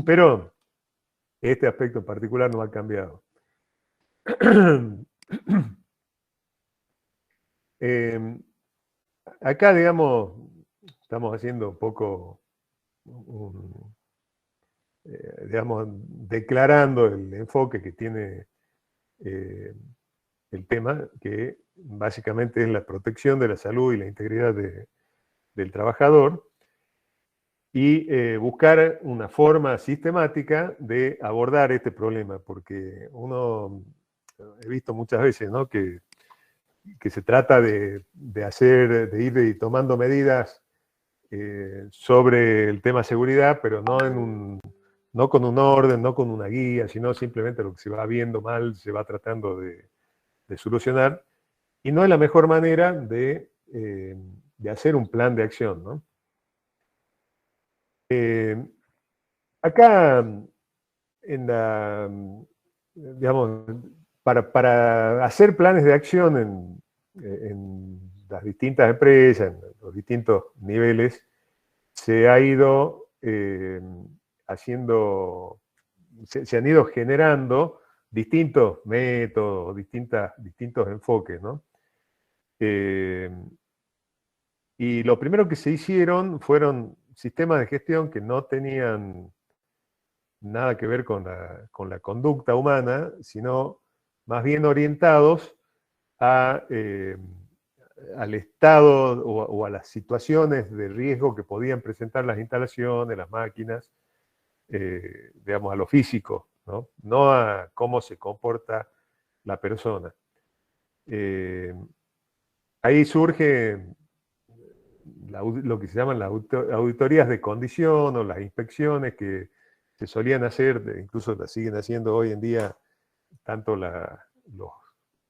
Pero este aspecto en particular no ha cambiado. Acá, digamos, estamos haciendo un poco, digamos, declarando el enfoque que tiene el tema, que básicamente es la protección de la salud y la integridad del trabajador, y buscar una forma sistemática de abordar este problema, porque he visto muchas veces, ¿no?, que se trata de ir tomando medidas sobre el tema seguridad, pero no con un orden, no con una guía, sino simplemente lo que se va viendo mal se va tratando de solucionar, y no es la mejor manera de hacer un plan de acción, ¿no? Acá, digamos, para hacer planes de acción en las distintas empresas, en los distintos niveles, se ha ido se han ido generando distintos métodos, distintos enfoques, ¿no? Y lo primero que se hicieron fueron sistemas de gestión que no tenían nada que ver con la conducta humana, sino más bien orientados al estado o a las situaciones de riesgo que podían presentar las instalaciones, las máquinas, digamos, a lo físico, ¿no? No a cómo se comporta la persona. Ahí surge lo que se llaman las auditorías de condición o las inspecciones que se solían hacer, incluso las siguen haciendo hoy en día, tanto los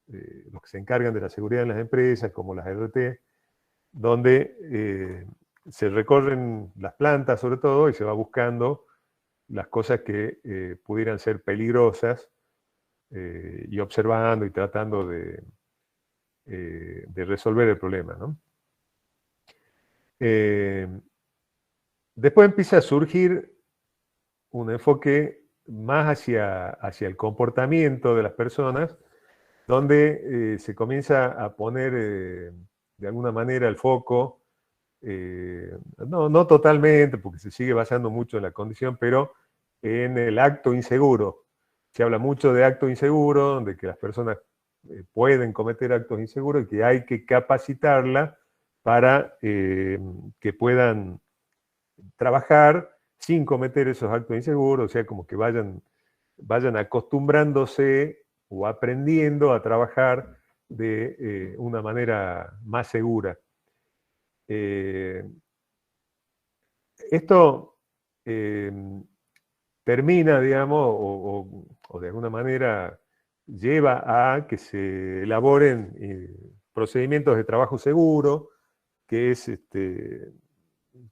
que se encargan de la seguridad en las empresas como las RT, donde se recorren las plantas sobre todo y se va buscando las cosas que pudieran ser peligrosas, y observando y tratando de resolver el problema, ¿no? Después empieza a surgir un enfoque más hacia el comportamiento de las personas, donde se comienza a poner de alguna manera el foco, no totalmente, porque se sigue basando mucho en la condición, pero en el acto inseguro. Se habla mucho de acto inseguro, de que las personas pueden cometer actos inseguros y que hay que capacitarla para que puedan trabajar sin cometer esos actos inseguros, o sea, como que vayan acostumbrándose o aprendiendo a trabajar de una manera más segura. Esto termina, digamos, o de alguna manera lleva a que se elaboren procedimientos de trabajo seguro, que es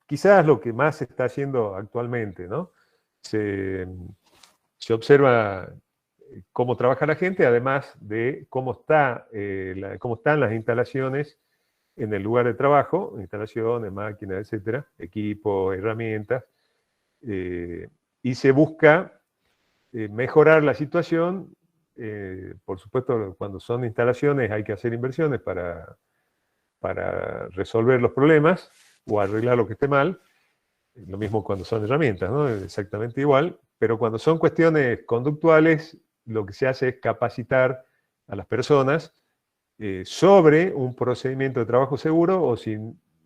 quizás lo que más se está haciendo actualmente, ¿no? Se observa cómo trabaja la gente, además de cómo están las instalaciones en el lugar de trabajo, instalaciones, máquinas, etcétera, equipos, herramientas, y se busca mejorar la situación. Por supuesto, cuando son instalaciones hay que hacer inversiones para resolver los problemas o arreglar lo que esté mal. Lo mismo cuando son herramientas, ¿no? Exactamente igual. Pero cuando son cuestiones conductuales, lo que se hace es capacitar a las personas sobre un procedimiento de trabajo seguro, o si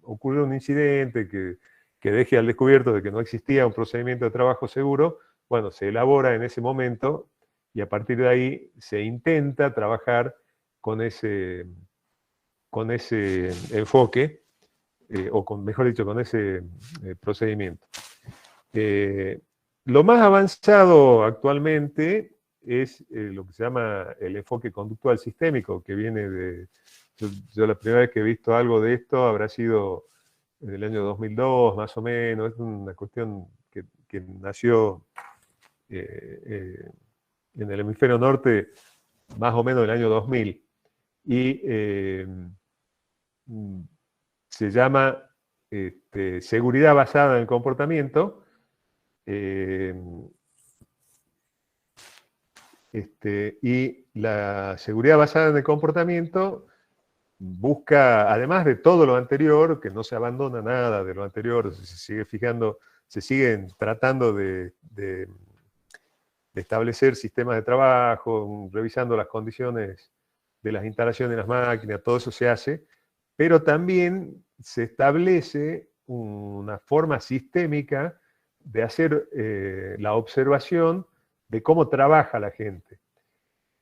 ocurre un incidente que deje al descubierto de que no existía un procedimiento de trabajo seguro, bueno, se elabora en ese momento y a partir de ahí se intenta trabajar con ese enfoque, mejor dicho, con ese procedimiento. Lo más avanzado actualmente es lo que se llama el enfoque conductual sistémico, que viene de... Yo la primera vez que he visto algo de esto habrá sido en el año 2002, más o menos. Es una cuestión que nació en el hemisferio norte más o menos en el año 2000. Y se llama seguridad basada en el comportamiento, Y la seguridad basada en el comportamiento busca, además de todo lo anterior, que no se abandona nada de lo anterior, se sigue fijando, se siguen tratando de establecer sistemas de trabajo, revisando las condiciones de las instalaciones de las máquinas, todo eso se hace, pero también se establece una forma sistémica de hacer la observación de cómo trabaja la gente.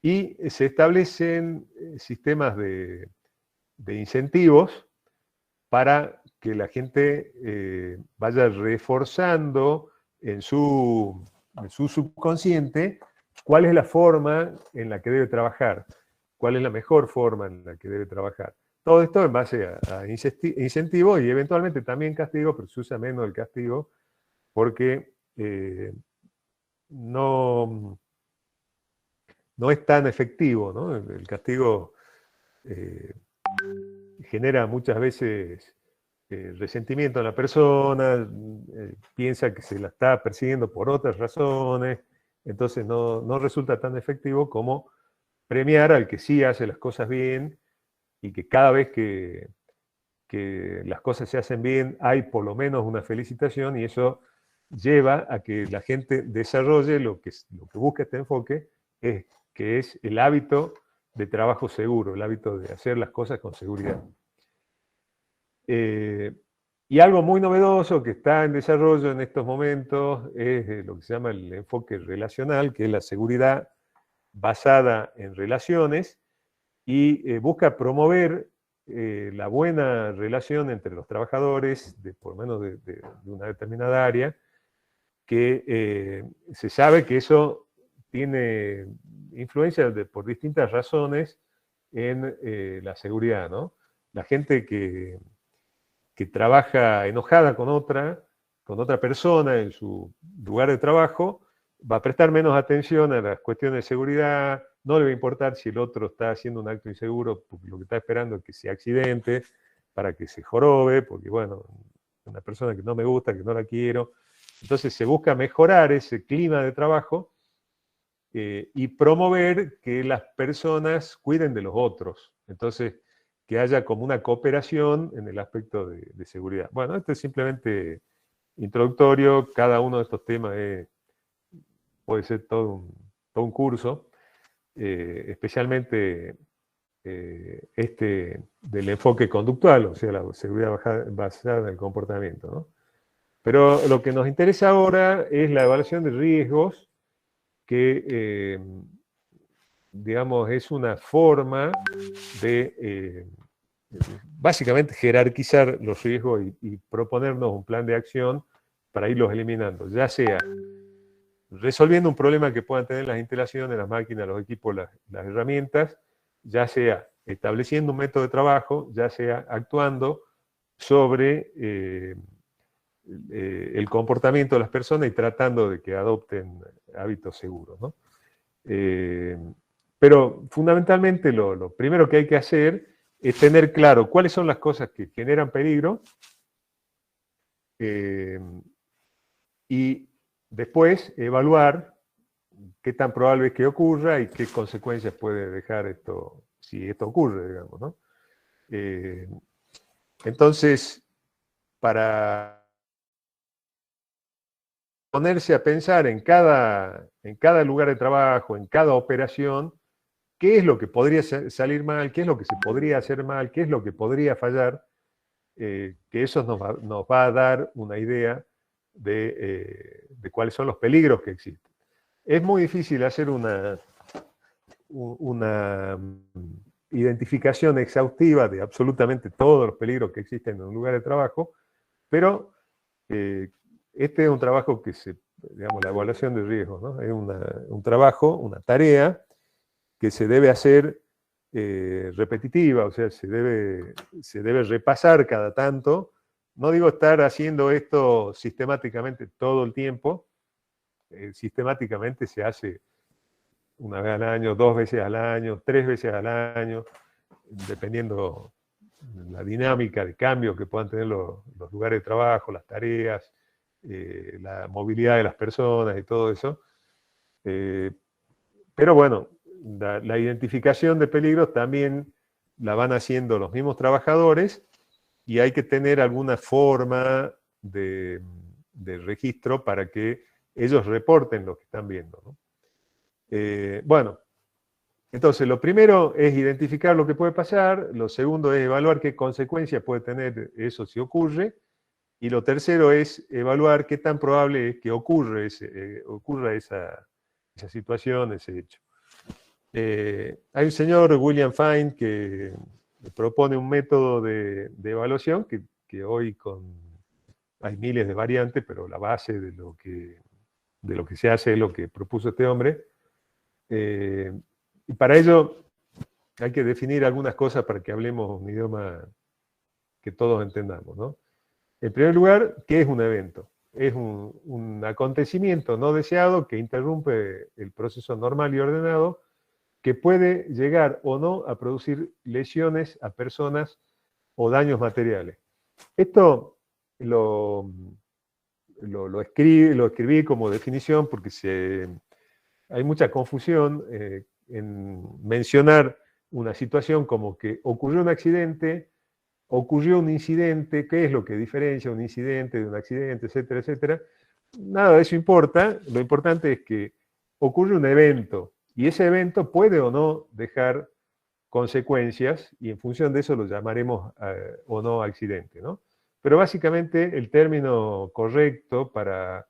Y se establecen sistemas de incentivos para que la gente vaya reforzando en su subconsciente cuál es la forma en la que debe trabajar, cuál es la mejor forma en la que debe trabajar. Todo esto en base a incentivos y eventualmente también castigo, pero se usa menos el castigo porque no es tan efectivo, ¿no? El castigo genera muchas veces resentimiento en la persona, piensa que se la está persiguiendo por otras razones, entonces no resulta tan efectivo como premiar al que sí hace las cosas bien y que cada vez que las cosas se hacen bien hay por lo menos una felicitación y eso lleva a que la gente desarrolle lo que busca este enfoque, que es el hábito de trabajo seguro, el hábito de hacer las cosas con seguridad. Y algo muy novedoso que está en desarrollo en estos momentos es lo que se llama el enfoque relacional, que es la seguridad basada en relaciones y busca promover la buena relación entre los trabajadores, por lo menos de una determinada área, que se sabe que eso tiene influencia por distintas razones en la seguridad, ¿no? La gente que trabaja enojada con otra persona en su lugar de trabajo, va a prestar menos atención a las cuestiones de seguridad, no le va a importar si el otro está haciendo un acto inseguro, porque lo que está esperando es que se accidente, para que se jorobe, porque bueno, una persona que no me gusta, que no la quiero. Entonces se busca mejorar ese clima de trabajo y promover que las personas cuiden de los otros. Entonces, que haya como una cooperación en el aspecto de seguridad. Bueno, esto es simplemente introductorio, cada uno de estos temas puede ser todo un curso, especialmente este del enfoque conductual, o sea, la seguridad basada en el comportamiento, ¿no? Pero lo que nos interesa ahora es la evaluación de riesgos, que digamos, es una forma de básicamente jerarquizar los riesgos y proponernos un plan de acción para irlos eliminando, ya sea resolviendo un problema que puedan tener las instalaciones, las máquinas, los equipos, las herramientas, ya sea estableciendo un método de trabajo, ya sea actuando sobre el comportamiento de las personas y tratando de que adopten hábitos seguros, ¿no? Pero fundamentalmente lo primero que hay que hacer es tener claro cuáles son las cosas que generan peligro y después evaluar qué tan probable es que ocurra y qué consecuencias puede dejar esto, si esto ocurre, digamos, ¿no? Entonces, para ponerse a pensar en cada lugar de trabajo, en cada operación, qué es lo que podría salir mal, qué es lo que se podría hacer mal, qué es lo que podría fallar, que eso nos va a dar una idea de cuáles son los peligros que existen. Es muy difícil hacer una identificación exhaustiva de absolutamente todos los peligros que existen en un lugar de trabajo, pero este es un trabajo que digamos, la evaluación de riesgos, ¿no? Es un trabajo, una tarea que se debe hacer repetitiva, o sea, se debe repasar cada tanto. No digo estar haciendo esto sistemáticamente todo el tiempo, sistemáticamente se hace una vez al año, 2 veces al año, 3 veces al año, dependiendo de la dinámica de cambio que puedan tener los lugares de trabajo, las tareas, la movilidad de las personas y todo eso. Pero bueno, la identificación de peligros también la van haciendo los mismos trabajadores y hay que tener alguna forma de registro para que ellos reporten lo que están viendo, ¿no? Bueno, entonces lo primero es identificar lo que puede pasar, lo segundo es evaluar qué consecuencias puede tener eso si ocurre, y lo tercero es evaluar qué tan probable es que ocurra esa situación, ese hecho. Hay un señor, William Fine, que propone un método de evaluación que hoy hay miles de variantes, pero la base de lo que se hace es lo que propuso este hombre. Y para ello hay que definir algunas cosas para que hablemos un idioma que todos entendamos, ¿no? En primer lugar, ¿qué es un evento? Es un acontecimiento no deseado que interrumpe el proceso normal y ordenado, que puede llegar o no a producir lesiones a personas o daños materiales. Esto lo escribí como definición porque hay mucha confusión en mencionar una situación como que ocurrió un accidente, ocurrió un incidente, ¿qué es lo que diferencia un incidente de un accidente, etcétera, etcétera? Nada de eso importa, lo importante es que ocurre un evento, y ese evento puede o no dejar consecuencias, y en función de eso lo llamaremos o no accidente, ¿no? Pero básicamente el término correcto para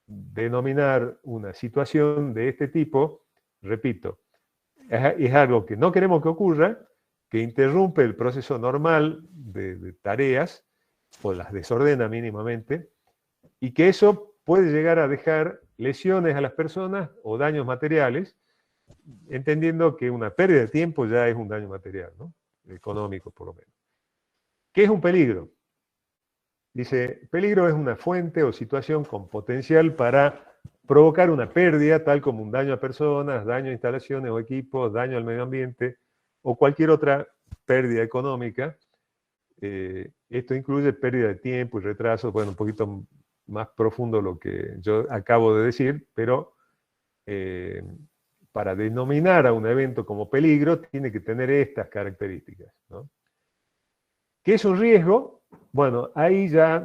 denominar una situación de este tipo, repito, es algo que no queremos que ocurra, que interrumpe el proceso normal de tareas, o las desordena mínimamente, y que eso puede llegar a dejar lesiones a las personas o daños materiales, entendiendo que una pérdida de tiempo ya es un daño material, ¿no? Económico por lo menos. ¿Qué es un peligro? Dice, peligro es una fuente o situación con potencial para provocar una pérdida, tal como un daño a personas, daño a instalaciones o equipos, daño al medio ambiente, o cualquier otra pérdida económica. Esto incluye pérdida de tiempo y retraso, bueno, un poquito más profundo lo que yo acabo de decir, pero para denominar a un evento como peligro tiene que tener estas características, ¿no? ¿Qué es un riesgo? Bueno, ahí ya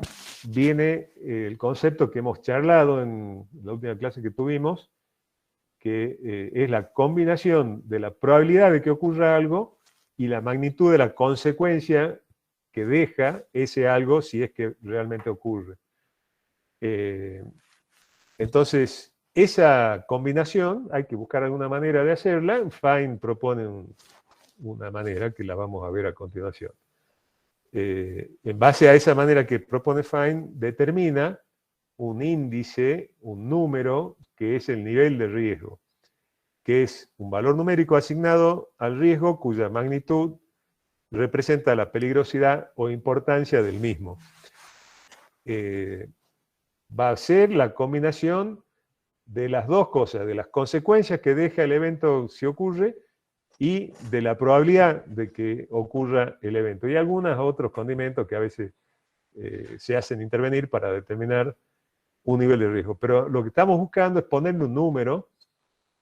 viene el concepto que hemos charlado en la última clase que tuvimos, que es la combinación de la probabilidad de que ocurra algo y la magnitud de la consecuencia que deja ese algo si es que realmente ocurre. Entonces, esa combinación hay que buscar alguna manera de hacerla. Fine propone una manera que la vamos a ver a continuación. En base a esa manera que propone Fine, determina un índice, un número, que es el nivel de riesgo, que es un valor numérico asignado al riesgo cuya magnitud representa la peligrosidad o importancia del mismo. Va a ser la combinación de las dos cosas, de las consecuencias que deja el evento si ocurre y de la probabilidad de que ocurra el evento. Y algunos otros condimentos que a veces se hacen intervenir para determinar un nivel de riesgo. Pero lo que estamos buscando es ponerle un número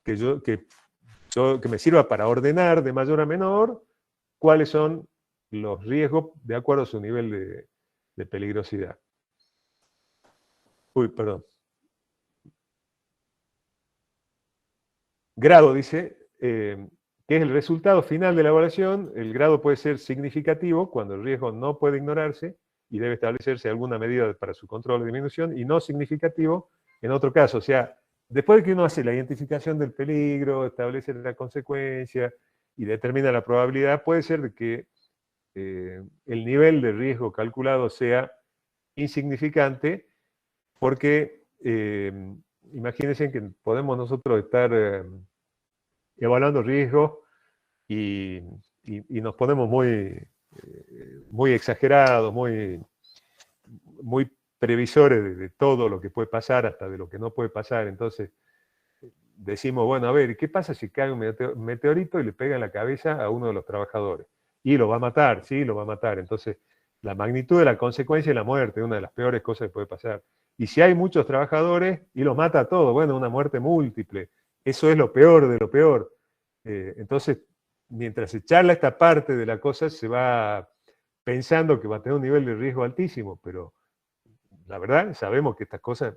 que me sirva para ordenar de mayor a menor cuáles son los riesgos de acuerdo a su nivel de peligrosidad. Uy, perdón. Grado, dice, que es el resultado final de la evaluación. El grado puede ser significativo cuando el riesgo no puede ignorarse y debe establecerse alguna medida para su control o disminución, y no significativo en otro caso. O sea, después de que uno hace la identificación del peligro, establece la consecuencia y determina la probabilidad, puede ser de que el nivel de riesgo calculado sea insignificante, porque imagínense que podemos nosotros estar evaluando riesgos y nos ponemos muy exagerados, muy previsores de todo lo que puede pasar, hasta de lo que no puede pasar. Entonces decimos, bueno, a ver, ¿qué pasa si cae un meteorito y le pega en la cabeza a uno de los trabajadores? Y lo va a matar, sí, lo va a matar. Entonces, la magnitud de la consecuencia es la muerte, una de las peores cosas que puede pasar. Y si hay muchos trabajadores y los mata a todos, bueno, una muerte múltiple. Eso es lo peor de lo peor. Entonces, mientras se charla esta parte de la cosa, se va pensando que va a tener un nivel de riesgo altísimo, pero la verdad sabemos que estas cosas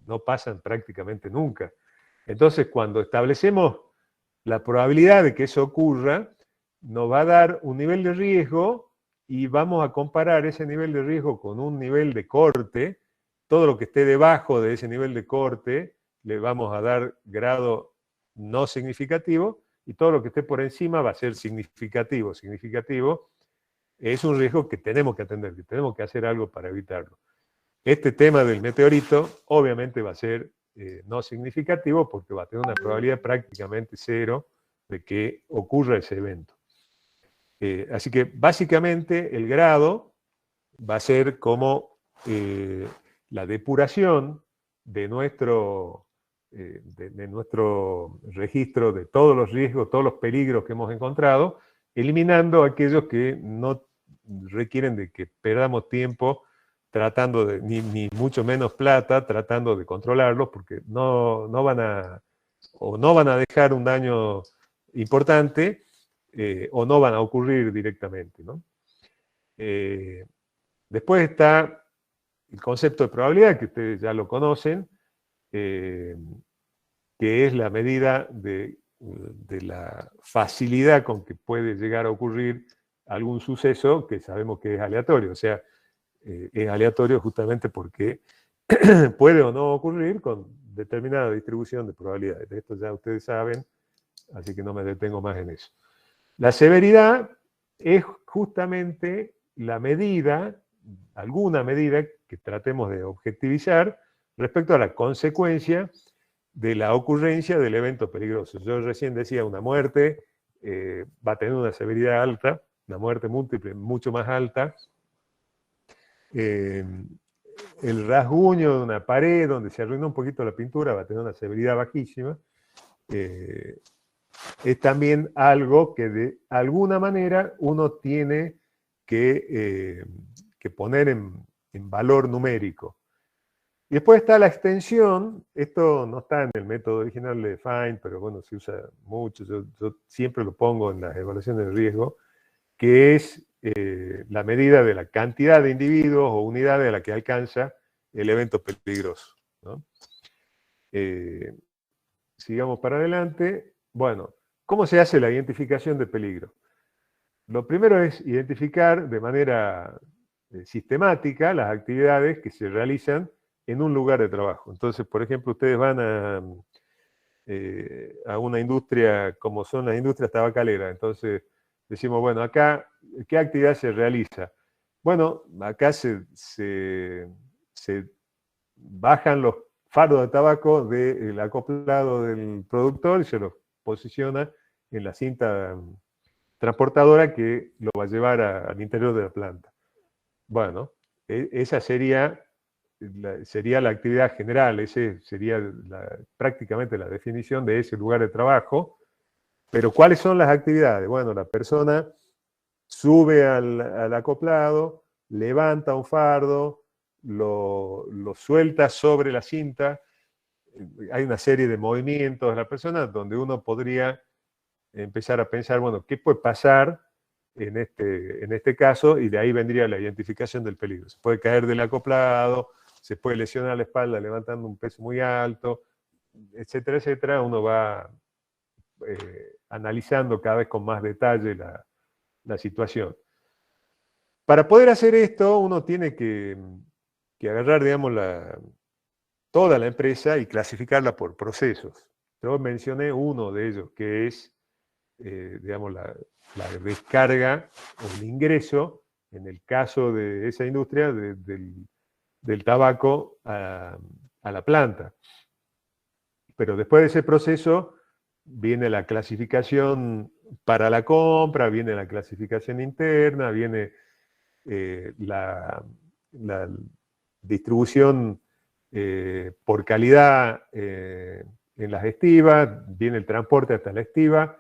no pasan prácticamente nunca. Entonces, cuando establecemos la probabilidad de que eso ocurra, nos va a dar un nivel de riesgo y vamos a comparar ese nivel de riesgo con un nivel de corte. Todo lo que esté debajo de ese nivel de corte le vamos a dar grado no significativo y todo lo que esté por encima va a ser significativo. Significativo es un riesgo que tenemos que atender, que tenemos que hacer algo para evitarlo. Este tema del meteorito obviamente va a ser no significativo porque va a tener una probabilidad prácticamente cero de que ocurra ese evento. Así que básicamente el grado va a ser como la depuración de nuestro registro de todos los riesgos, todos los peligros que hemos encontrado, eliminando aquellos que no requieren de que perdamos tiempo tratando de, ni mucho menos plata, tratando de controlarlos, porque no van a dejar un daño importante, o no van a ocurrir directamente, ¿no? Después está el concepto de probabilidad, que ustedes ya lo conocen, que es la medida de la facilidad con que puede llegar a ocurrir algún suceso que sabemos que es aleatorio. O sea, es aleatorio justamente porque puede o no ocurrir con determinada distribución de probabilidades. De esto ya ustedes saben, así que no me detengo más en eso. La severidad es justamente la medida, alguna medida que tratemos de objetivizar respecto a la consecuencia de la ocurrencia del evento peligroso. Yo recién decía, una muerte va a tener una severidad alta, una muerte múltiple mucho más alta. El rasguño de una pared donde se arruinó un poquito la pintura va a tener una severidad bajísima. Es también algo que de alguna manera uno tiene que poner en valor numérico. Y después está la extensión. Esto no está en el método original de Fine, pero bueno, se usa mucho. Yo siempre lo pongo en las evaluaciones de riesgo, que es la medida de la cantidad de individuos o unidades a la que alcanza el evento peligroso, ¿no? Sigamos para adelante. Bueno, ¿cómo se hace la identificación de peligro? Lo primero es identificar de manera sistemática las actividades que se realizan en un lugar de trabajo. Entonces, por ejemplo, ustedes van a una industria como son las industrias tabacaleras. Entonces, decimos, bueno, acá, ¿qué actividad se realiza? Bueno, acá se bajan los faros de tabaco del acoplado del productor y se los posiciona en la cinta transportadora que lo va a llevar al interior de la planta. Bueno, esa sería la actividad general, esa sería prácticamente la definición de ese lugar de trabajo. Pero ¿cuáles son las actividades? Bueno, la persona sube al acoplado, levanta un fardo, lo suelta sobre la cinta. Hay una serie de movimientos de la persona donde uno podría empezar a pensar, bueno, ¿qué puede pasar en este caso? Y de ahí vendría la identificación del peligro. Se puede caer del acoplado, se puede lesionar la espalda levantando un peso muy alto, etcétera, etcétera. Uno va analizando cada vez con más detalle la situación. Para poder hacer esto, uno tiene que agarrar, digamos, toda la empresa y clasificarla por procesos. Yo mencioné uno de ellos, que es, digamos, la descarga o el ingreso, en el caso de esa industria, del tabaco a la planta. Pero después de ese proceso viene la clasificación para la compra, viene la clasificación interna, viene la distribución por calidad en las estivas, viene el transporte hasta la estiva,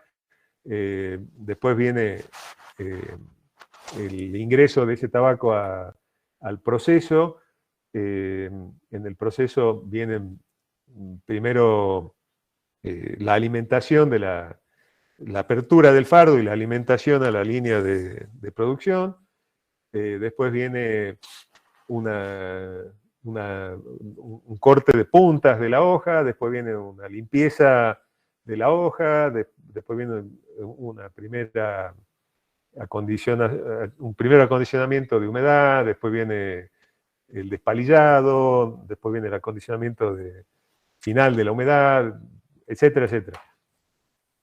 después viene el ingreso de ese tabaco al proceso, en el proceso vienen primero la alimentación de la apertura del fardo y la alimentación a la línea de producción. Después viene un corte de puntas de la hoja, después viene una limpieza de la hoja, después viene un primer acondicionamiento de humedad, después viene el despalillado, después viene el acondicionamiento final de la humedad, etcétera, etcétera.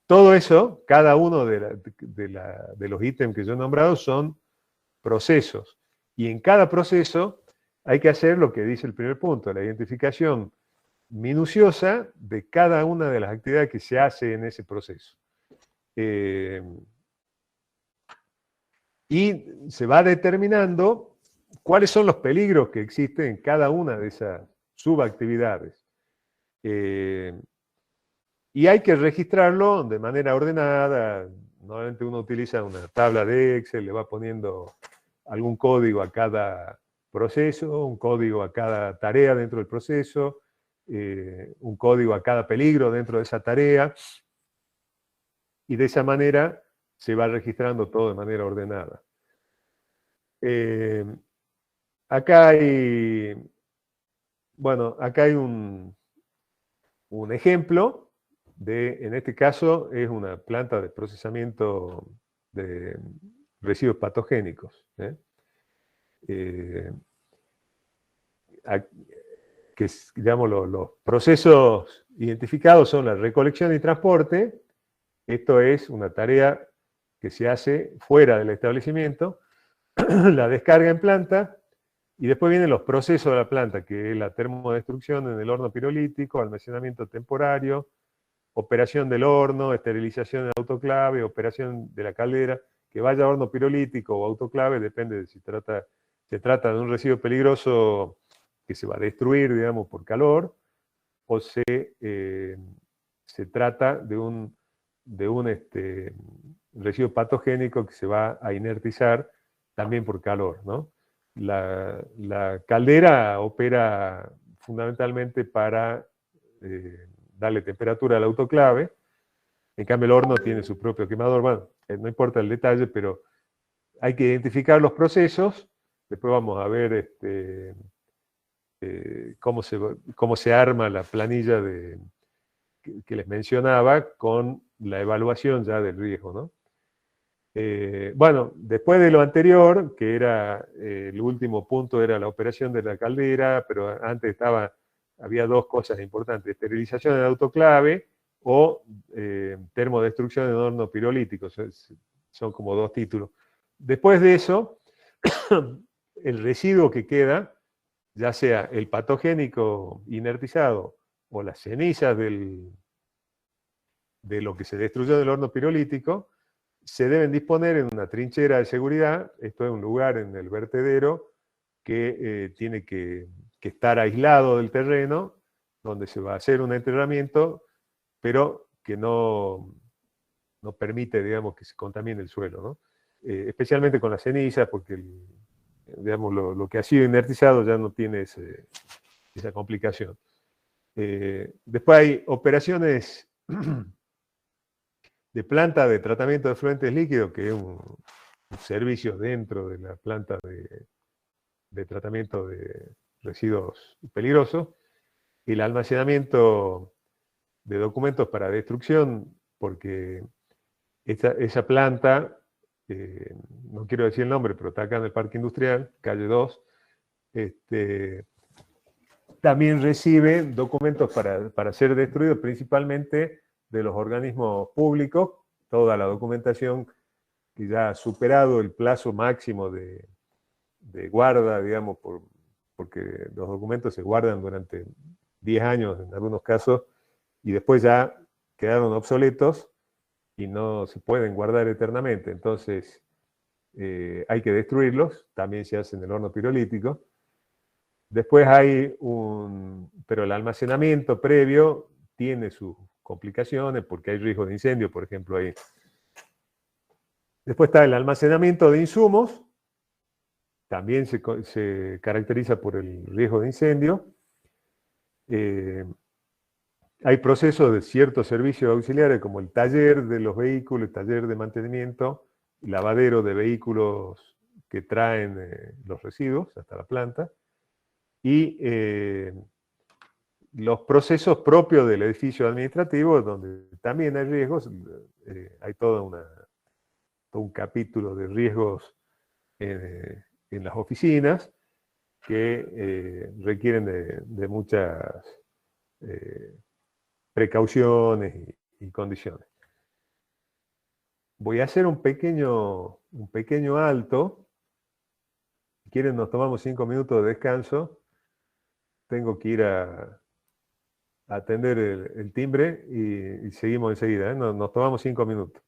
Todo eso, cada uno de los ítems que yo he nombrado son procesos. Y en cada proceso hay que hacer lo que dice el primer punto, la identificación minuciosa de cada una de las actividades que se hace en ese proceso. Y se va determinando cuáles son los peligros que existen en cada una de esas subactividades. Y hay que registrarlo de manera ordenada. Normalmente uno utiliza una tabla de Excel, le va poniendo algún código a cada proceso, un código a cada tarea dentro del proceso, un código a cada peligro dentro de esa tarea, y de esa manera se va registrando todo de manera ordenada. Acá hay un ejemplo en este caso es una planta de procesamiento de residuos patogénicos. Digamos, los procesos identificados son la recolección y transporte. Esto es una tarea que se hace fuera del establecimiento, la descarga en planta, y después vienen los procesos de la planta, que es la termodestrucción en el horno pirolítico, almacenamiento temporario, operación del horno, esterilización en autoclave, operación de la caldera, que vaya a horno pirolítico o autoclave, depende de si se trata de un residuo peligroso que se va a destruir, digamos, por calor, o se trata de un residuo patogénico que se va a inertizar también por calor, ¿no? La caldera opera fundamentalmente para darle temperatura al autoclave. En cambio el horno tiene su propio quemador. Bueno, no importa el detalle, pero hay que identificar los procesos. Después vamos a ver cómo se arma la planilla que les mencionaba con la evaluación ya del riesgo, ¿no? Bueno, después de lo anterior, que era el último punto, era la operación de la caldera, pero antes había dos cosas importantes: esterilización en autoclave o termodestrucción en horno pirolítico. Son como dos títulos. Después de eso, el residuo que queda, ya sea el patogénico inertizado o las cenizas de lo que se destruyó del horno pirolítico, se deben disponer en una trinchera de seguridad. Esto es un lugar en el vertedero que tiene que estar aislado del terreno, donde se va a hacer un enterramiento, pero que no permite, digamos, que se contamine el suelo, ¿no? Especialmente con las cenizas, porque digamos, lo que ha sido inertizado ya no tiene esa complicación. Después hay operaciones de planta de tratamiento de efluentes líquidos, que es un servicio dentro de la planta de tratamiento de residuos peligrosos, y el almacenamiento de documentos para destrucción, porque esa planta, no quiero decir el nombre, pero está acá en el Parque Industrial, calle 2, también recibe documentos para ser destruidos, principalmente de los organismos públicos, toda la documentación que ya ha superado el plazo máximo de guarda, digamos, porque los documentos se guardan durante 10 años en algunos casos, y después ya quedaron obsoletos y no se pueden guardar eternamente. Entonces hay que destruirlos, también se hace en el horno pirolítico. Después pero el almacenamiento previo tiene sus complicaciones, porque hay riesgo de incendio, por ejemplo, ahí. Después está el almacenamiento de insumos, también se caracteriza por el riesgo de incendio. Hay procesos de ciertos servicios auxiliares como el taller de los vehículos, el taller de mantenimiento, lavadero de vehículos que traen los residuos hasta la planta, y los procesos propios del edificio administrativo, donde también hay riesgos. Hay todo un capítulo de riesgos en las oficinas que requieren de muchas precauciones y condiciones. Voy a hacer un pequeño alto. Si quieren, nos tomamos 5 minutos de descanso. Tengo que ir a atender el timbre y seguimos enseguida. Nos tomamos 5 minutos.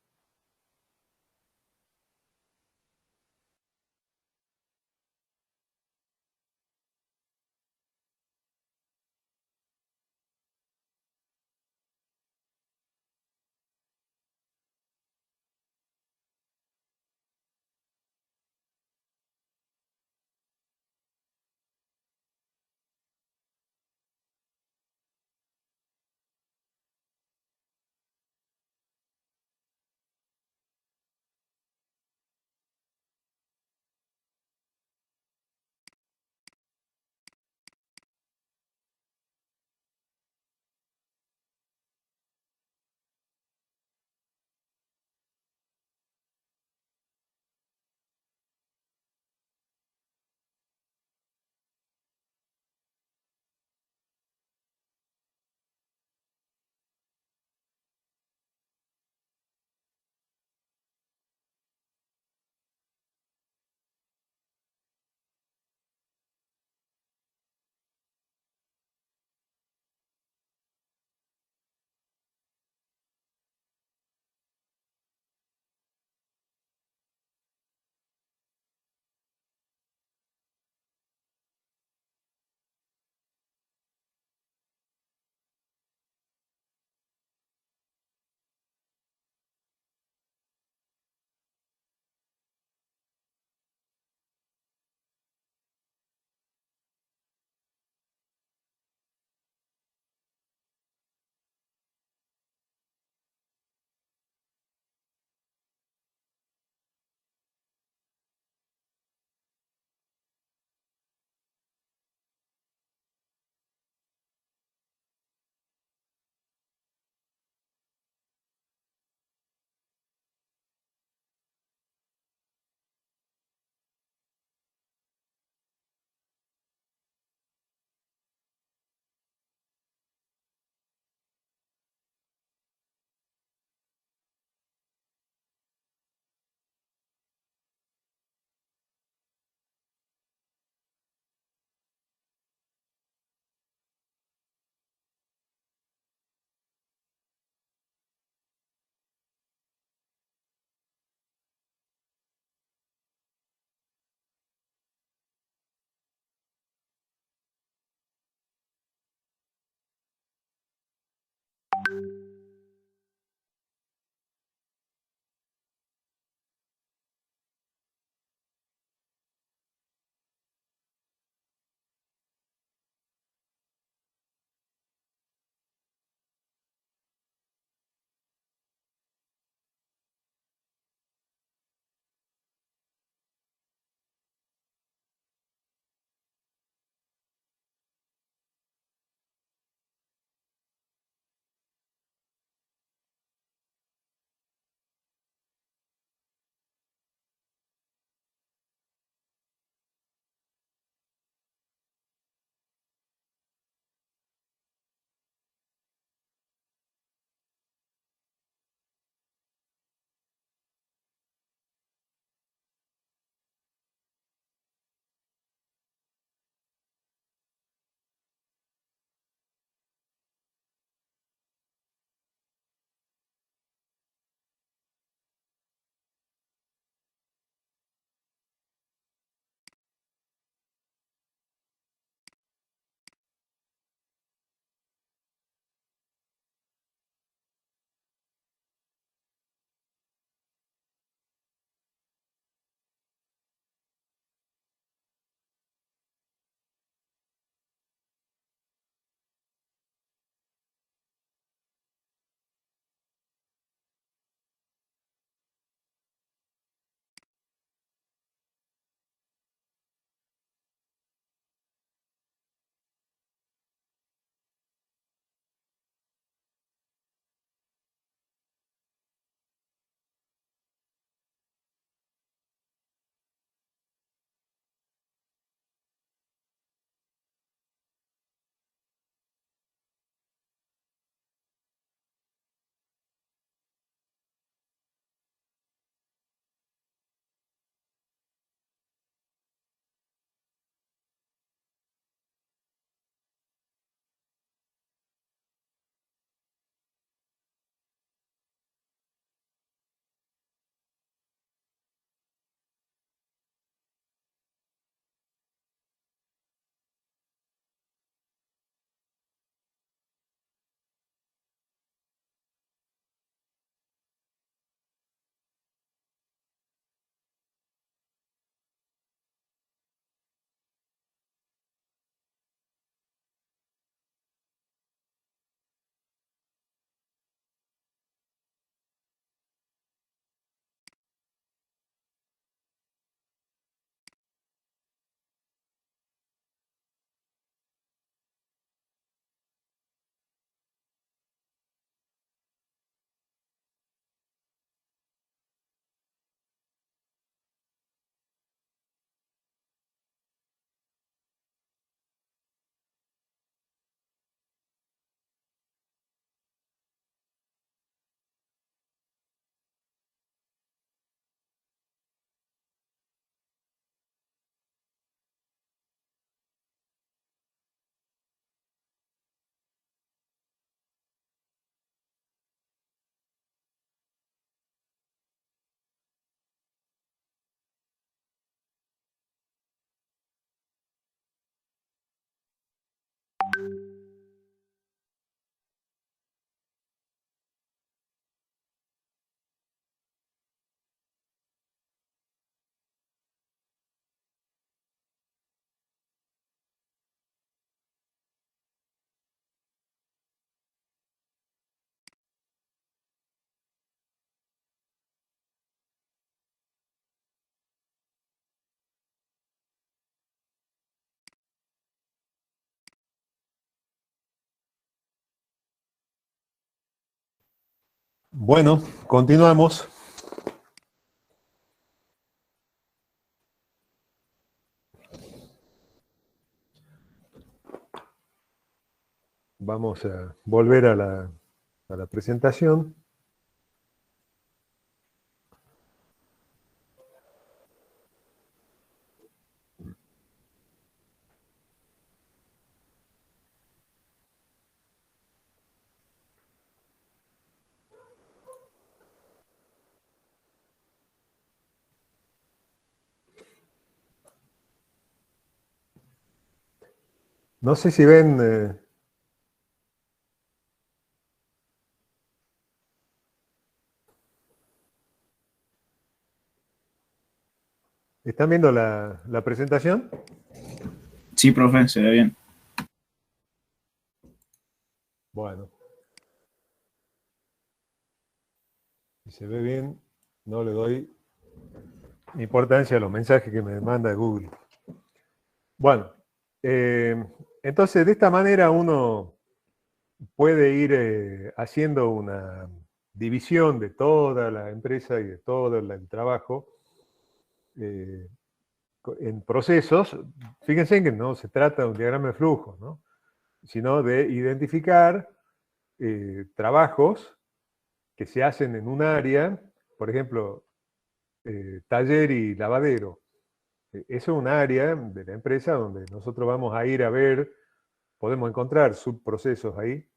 Bueno, continuamos. Vamos a volver a la presentación. No sé si ven... ¿están viendo la presentación? Sí, profe, se ve bien. Bueno. Si se ve bien, no le doy importancia a los mensajes que me manda Google. Bueno, entonces de esta manera uno puede ir haciendo una división de toda la empresa y de todo el trabajo en procesos. Fíjense que no se trata de un diagrama de flujo, ¿no? Sino de identificar trabajos que se hacen en un área, por ejemplo, taller y lavadero. Eso es un área de la empresa donde nosotros vamos a ir a ver, podemos encontrar subprocesos ahí,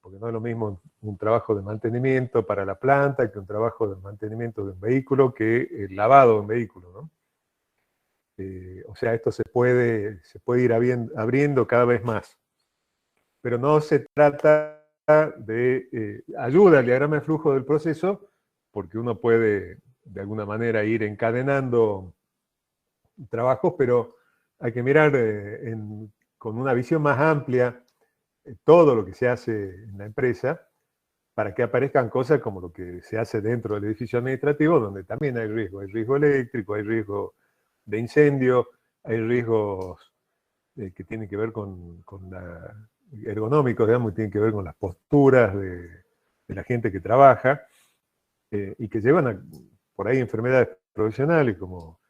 porque no es lo mismo un trabajo de mantenimiento para la planta que un trabajo de mantenimiento de un vehículo que el lavado de un vehículo, ¿no? O sea, esto se puede ir abriendo cada vez más. Pero no se trata de ayuda al diagrama de flujo del proceso, porque uno puede de alguna manera ir encadenando trabajos, pero hay que mirar con una visión más amplia todo lo que se hace en la empresa para que aparezcan cosas como lo que se hace dentro del edificio administrativo, donde también hay riesgo eléctrico, hay riesgo de incendio, hay riesgos que tienen que ver con la ergonómicos, digamos, y tienen que ver con las posturas de la gente que trabaja y que llevan por ahí enfermedades profesionales como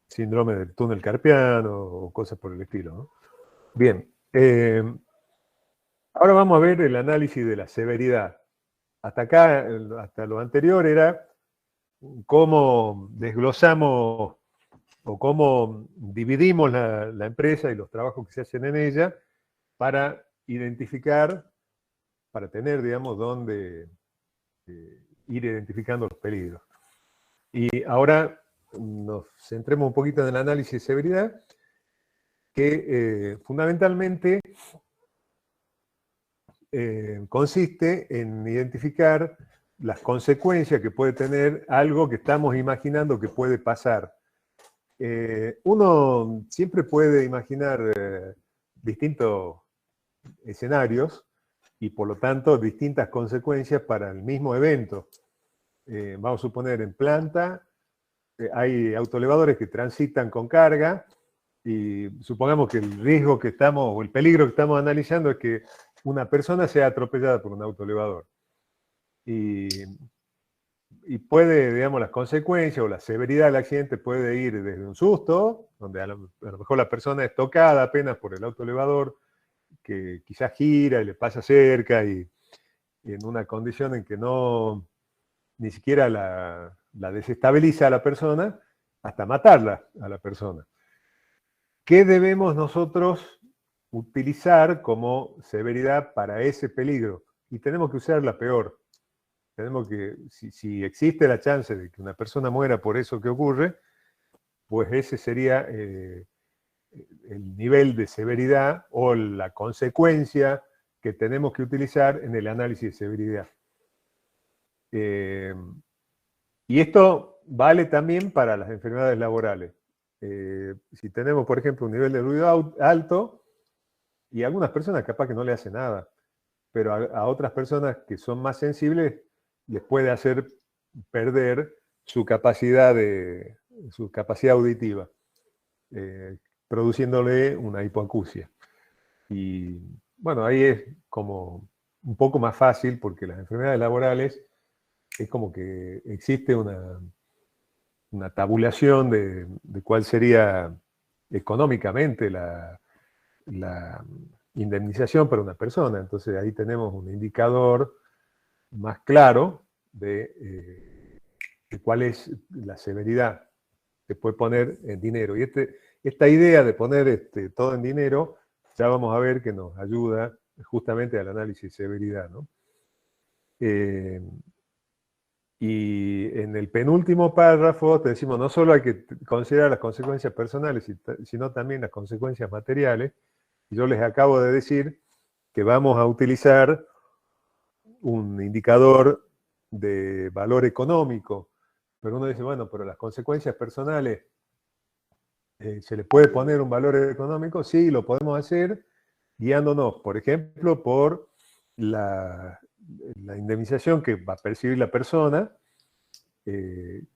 síndrome del túnel carpiano o cosas por el estilo, ¿no? Bien, ahora vamos a ver el análisis de la severidad. Hasta acá, hasta lo anterior era cómo desglosamos o cómo dividimos la empresa y los trabajos que se hacen en ella para identificar, para tener, digamos, dónde ir identificando los peligros. Y ahora nos centremos un poquito en el análisis de severidad, que fundamentalmente consiste en identificar las consecuencias que puede tener algo que estamos imaginando que puede pasar. Uno siempre puede imaginar distintos escenarios y por lo tanto distintas consecuencias para el mismo evento. Vamos a suponer en planta, hay autoelevadores que transitan con carga y supongamos que el riesgo que estamos, o el peligro que estamos analizando es que una persona sea atropellada por un autoelevador. Y puede, digamos, las consecuencias o la severidad del accidente puede ir desde un susto, donde a lo mejor la persona es tocada apenas por el autoelevador, que quizás gira y le pasa cerca y en una condición en que no ni siquiera la desestabiliza a la persona, hasta matarla a la persona. ¿Qué debemos nosotros utilizar como severidad para ese peligro? Y tenemos que usar la peor. Tenemos que, si existe la chance de que una persona muera por eso que ocurre, pues ese sería el nivel de severidad o la consecuencia que tenemos que utilizar en el análisis de severidad. Y esto vale también para las enfermedades laborales. Si tenemos, por ejemplo, un nivel de ruido alto, y a algunas personas capaz que no le hace nada, pero a otras personas que son más sensibles les puede hacer perder su capacidad auditiva, produciéndole una hipoacusia. Y bueno, ahí es como un poco más fácil porque las enfermedades laborales es como que existe una tabulación de cuál sería económicamente la indemnización para una persona. Entonces ahí tenemos un indicador más claro de cuál es la severidad que puede poner en dinero. Y esta idea de poner todo en dinero, ya vamos a ver que nos ayuda justamente al análisis de severidad, ¿no? Y en el penúltimo párrafo te decimos, no solo hay que considerar las consecuencias personales, sino también las consecuencias materiales. Y yo les acabo de decir que vamos a utilizar un indicador de valor económico. Pero uno dice, bueno, pero las consecuencias personales, ¿se le puede poner un valor económico? Sí, lo podemos hacer guiándonos, por ejemplo, por la indemnización que va a percibir la persona,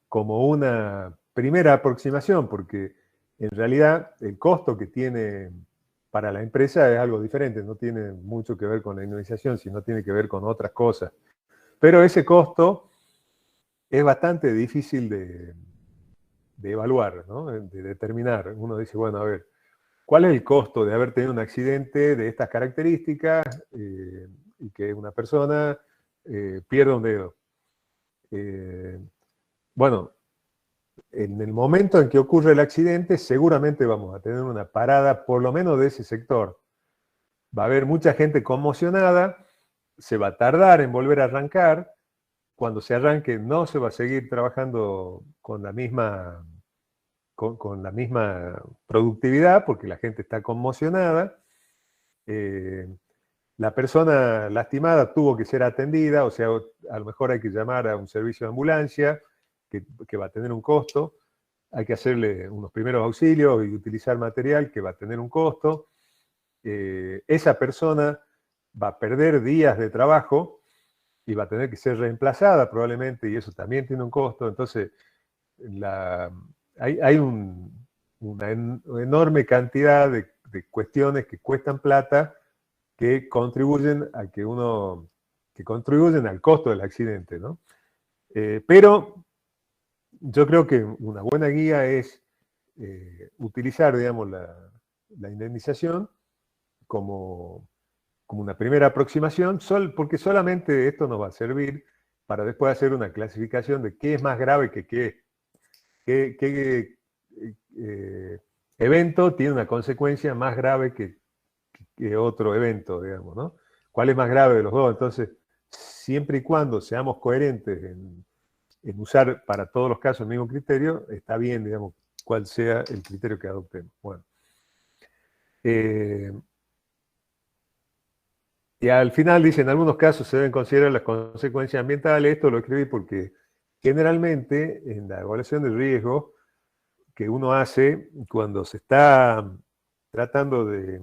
como una primera aproximación, porque en realidad el costo que tiene para la empresa es algo diferente, no tiene mucho que ver con la indemnización, sino tiene que ver con otras cosas. Pero ese costo es bastante difícil de evaluar, ¿no? De determinar. Uno dice, bueno, a ver, ¿cuál es el costo de haber tenido un accidente de estas características y que una persona pierda un dedo? Bueno, en el momento en que ocurre el accidente, seguramente vamos a tener una parada, por lo menos de ese sector. Va a haber mucha gente conmocionada, se va a tardar en volver a arrancar. Cuando se arranque, no se va a seguir trabajando con la misma productividad, porque la gente está conmocionada. La persona lastimada tuvo que ser atendida, o sea, a lo mejor hay que llamar a un servicio de ambulancia, que va a tener un costo. Hay que hacerle unos primeros auxilios y utilizar material que va a tener un costo. Esa persona va a perder días de trabajo y va a tener que ser reemplazada probablemente, y eso también tiene un costo. Entonces, hay una enorme cantidad de cuestiones que cuestan plata, que contribuyen que contribuyen al costo del accidente, ¿no? Pero yo creo que una buena guía es utilizar, digamos, la indemnización como una primera aproximación, porque solamente esto nos va a servir para después hacer una clasificación de qué es más grave que qué evento tiene una consecuencia más grave que otro evento, digamos, ¿no? ¿Cuál es más grave de los dos? Entonces, siempre y cuando seamos coherentes en usar para todos los casos el mismo criterio, está bien, digamos, cuál sea el criterio que adoptemos. Bueno. Y al final dice, en algunos casos se deben considerar las consecuencias ambientales. Esto lo escribí porque generalmente en la evaluación de riesgo que uno hace cuando se está tratando de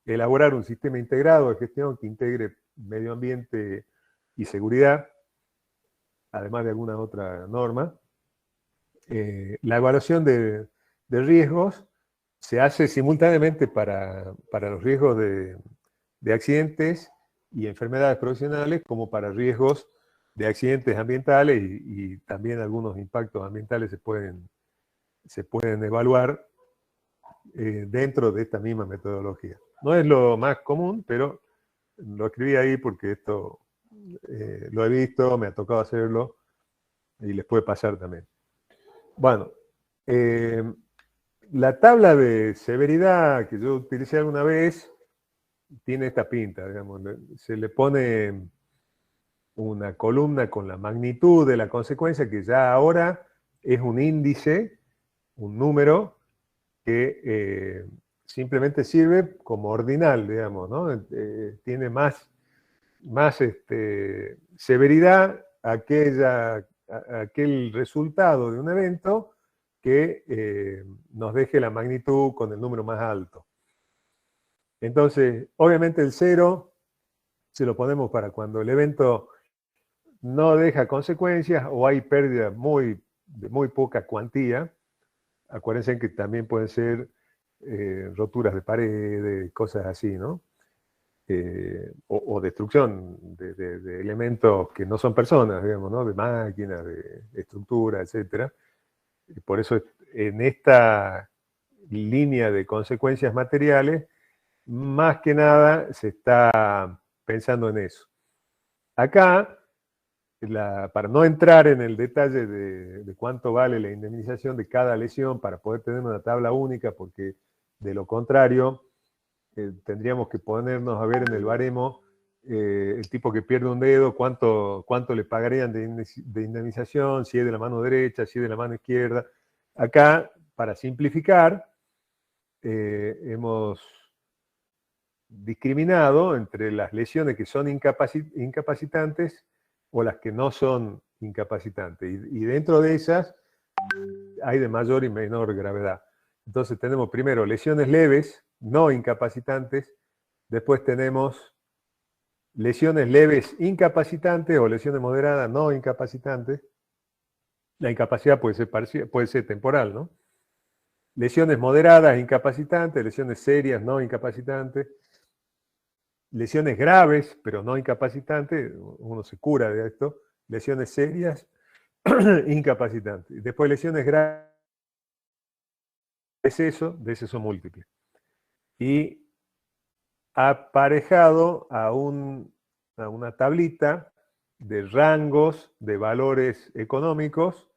elaborar un sistema integrado de gestión que integre medio ambiente y seguridad, además de alguna otra norma, la evaluación de riesgos se hace simultáneamente para los riesgos de accidentes y enfermedades profesionales, como para riesgos de accidentes ambientales, y también algunos impactos ambientales se pueden evaluar dentro de esta misma metodología. No es lo más común, pero lo escribí ahí porque esto lo he visto, me ha tocado hacerlo y les puede pasar también. Bueno, la tabla de severidad que yo utilicé alguna vez tiene esta pinta, digamos, se le pone una columna con la magnitud de la consecuencia, que ya ahora es un índice, un número, que simplemente sirve como ordinal, digamos, ¿no? Tiene más severidad aquel resultado de un evento que nos deje la magnitud con el número más alto. Entonces, obviamente el 0 se lo ponemos para cuando el evento no deja consecuencias o hay pérdida de muy poca cuantía. Acuérdense que también pueden ser roturas de paredes, cosas así, ¿no? o destrucción de elementos que no son personas, digamos, ¿no? De máquinas, de estructura, etc. Y por eso en esta línea de consecuencias materiales, más que nada se está pensando en eso. Acá, para no entrar en el detalle de cuánto vale la indemnización de cada lesión para poder tener una tabla única, porque de lo contrario tendríamos que ponernos a ver en el baremo el tipo que pierde un dedo, cuánto le pagarían de indemnización, si es de la mano derecha, si es de la mano izquierda. Acá, para simplificar, hemos discriminado entre las lesiones que son incapacitantes o las que no son incapacitantes. Y dentro de esas hay de mayor y menor gravedad. Entonces tenemos primero lesiones leves, no incapacitantes, después tenemos lesiones leves incapacitantes o lesiones moderadas no incapacitantes. La incapacidad puede ser temporal, ¿no? Lesiones moderadas incapacitantes, lesiones serias no incapacitantes, lesiones graves, pero no incapacitantes, uno se cura de esto, lesiones serias, incapacitantes. Después lesiones graves, deceso múltiple. Y aparejado a una tablita de rangos de valores económicos,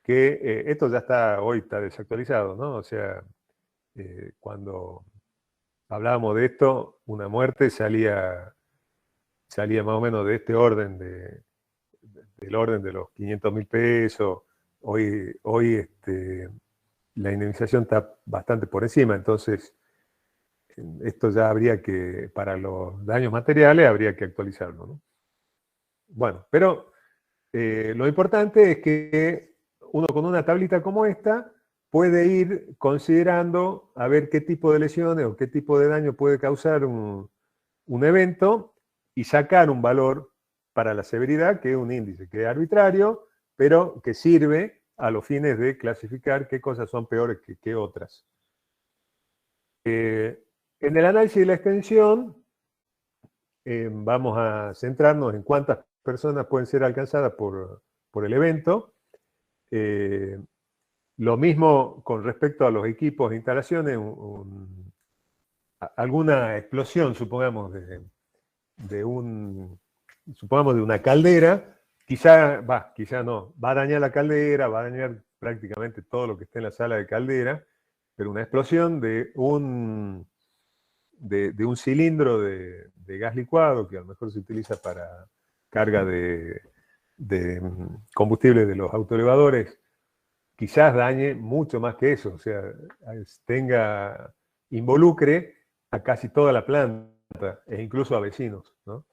que esto ya hoy está desactualizado, ¿no? O sea, cuando hablábamos de esto, una muerte salía más o menos de este orden, del orden de los 500.000 pesos. Hoy la indemnización está bastante por encima, entonces esto ya habría que, para los daños materiales, habría que actualizarlo, ¿no? Bueno, pero lo importante es que uno con una tablita como esta puede ir considerando a ver qué tipo de lesiones o qué tipo de daño puede causar un evento y sacar un valor para la severidad, que es un índice que es arbitrario, pero que sirve a los fines de clasificar qué cosas son peores que otras. En el análisis de la extensión, vamos a centrarnos en cuántas personas pueden ser alcanzadas por el evento. Lo mismo con respecto a los equipos e instalaciones, alguna explosión, supongamos, de una caldera, quizá no, va a dañar la caldera, va a dañar prácticamente todo lo que esté en la sala de caldera, pero una explosión de un cilindro de gas licuado, que a lo mejor se utiliza para carga de combustible de los autoelevadores, quizás dañe mucho más que eso, o sea, involucre a casi toda la planta e incluso a vecinos, ¿no?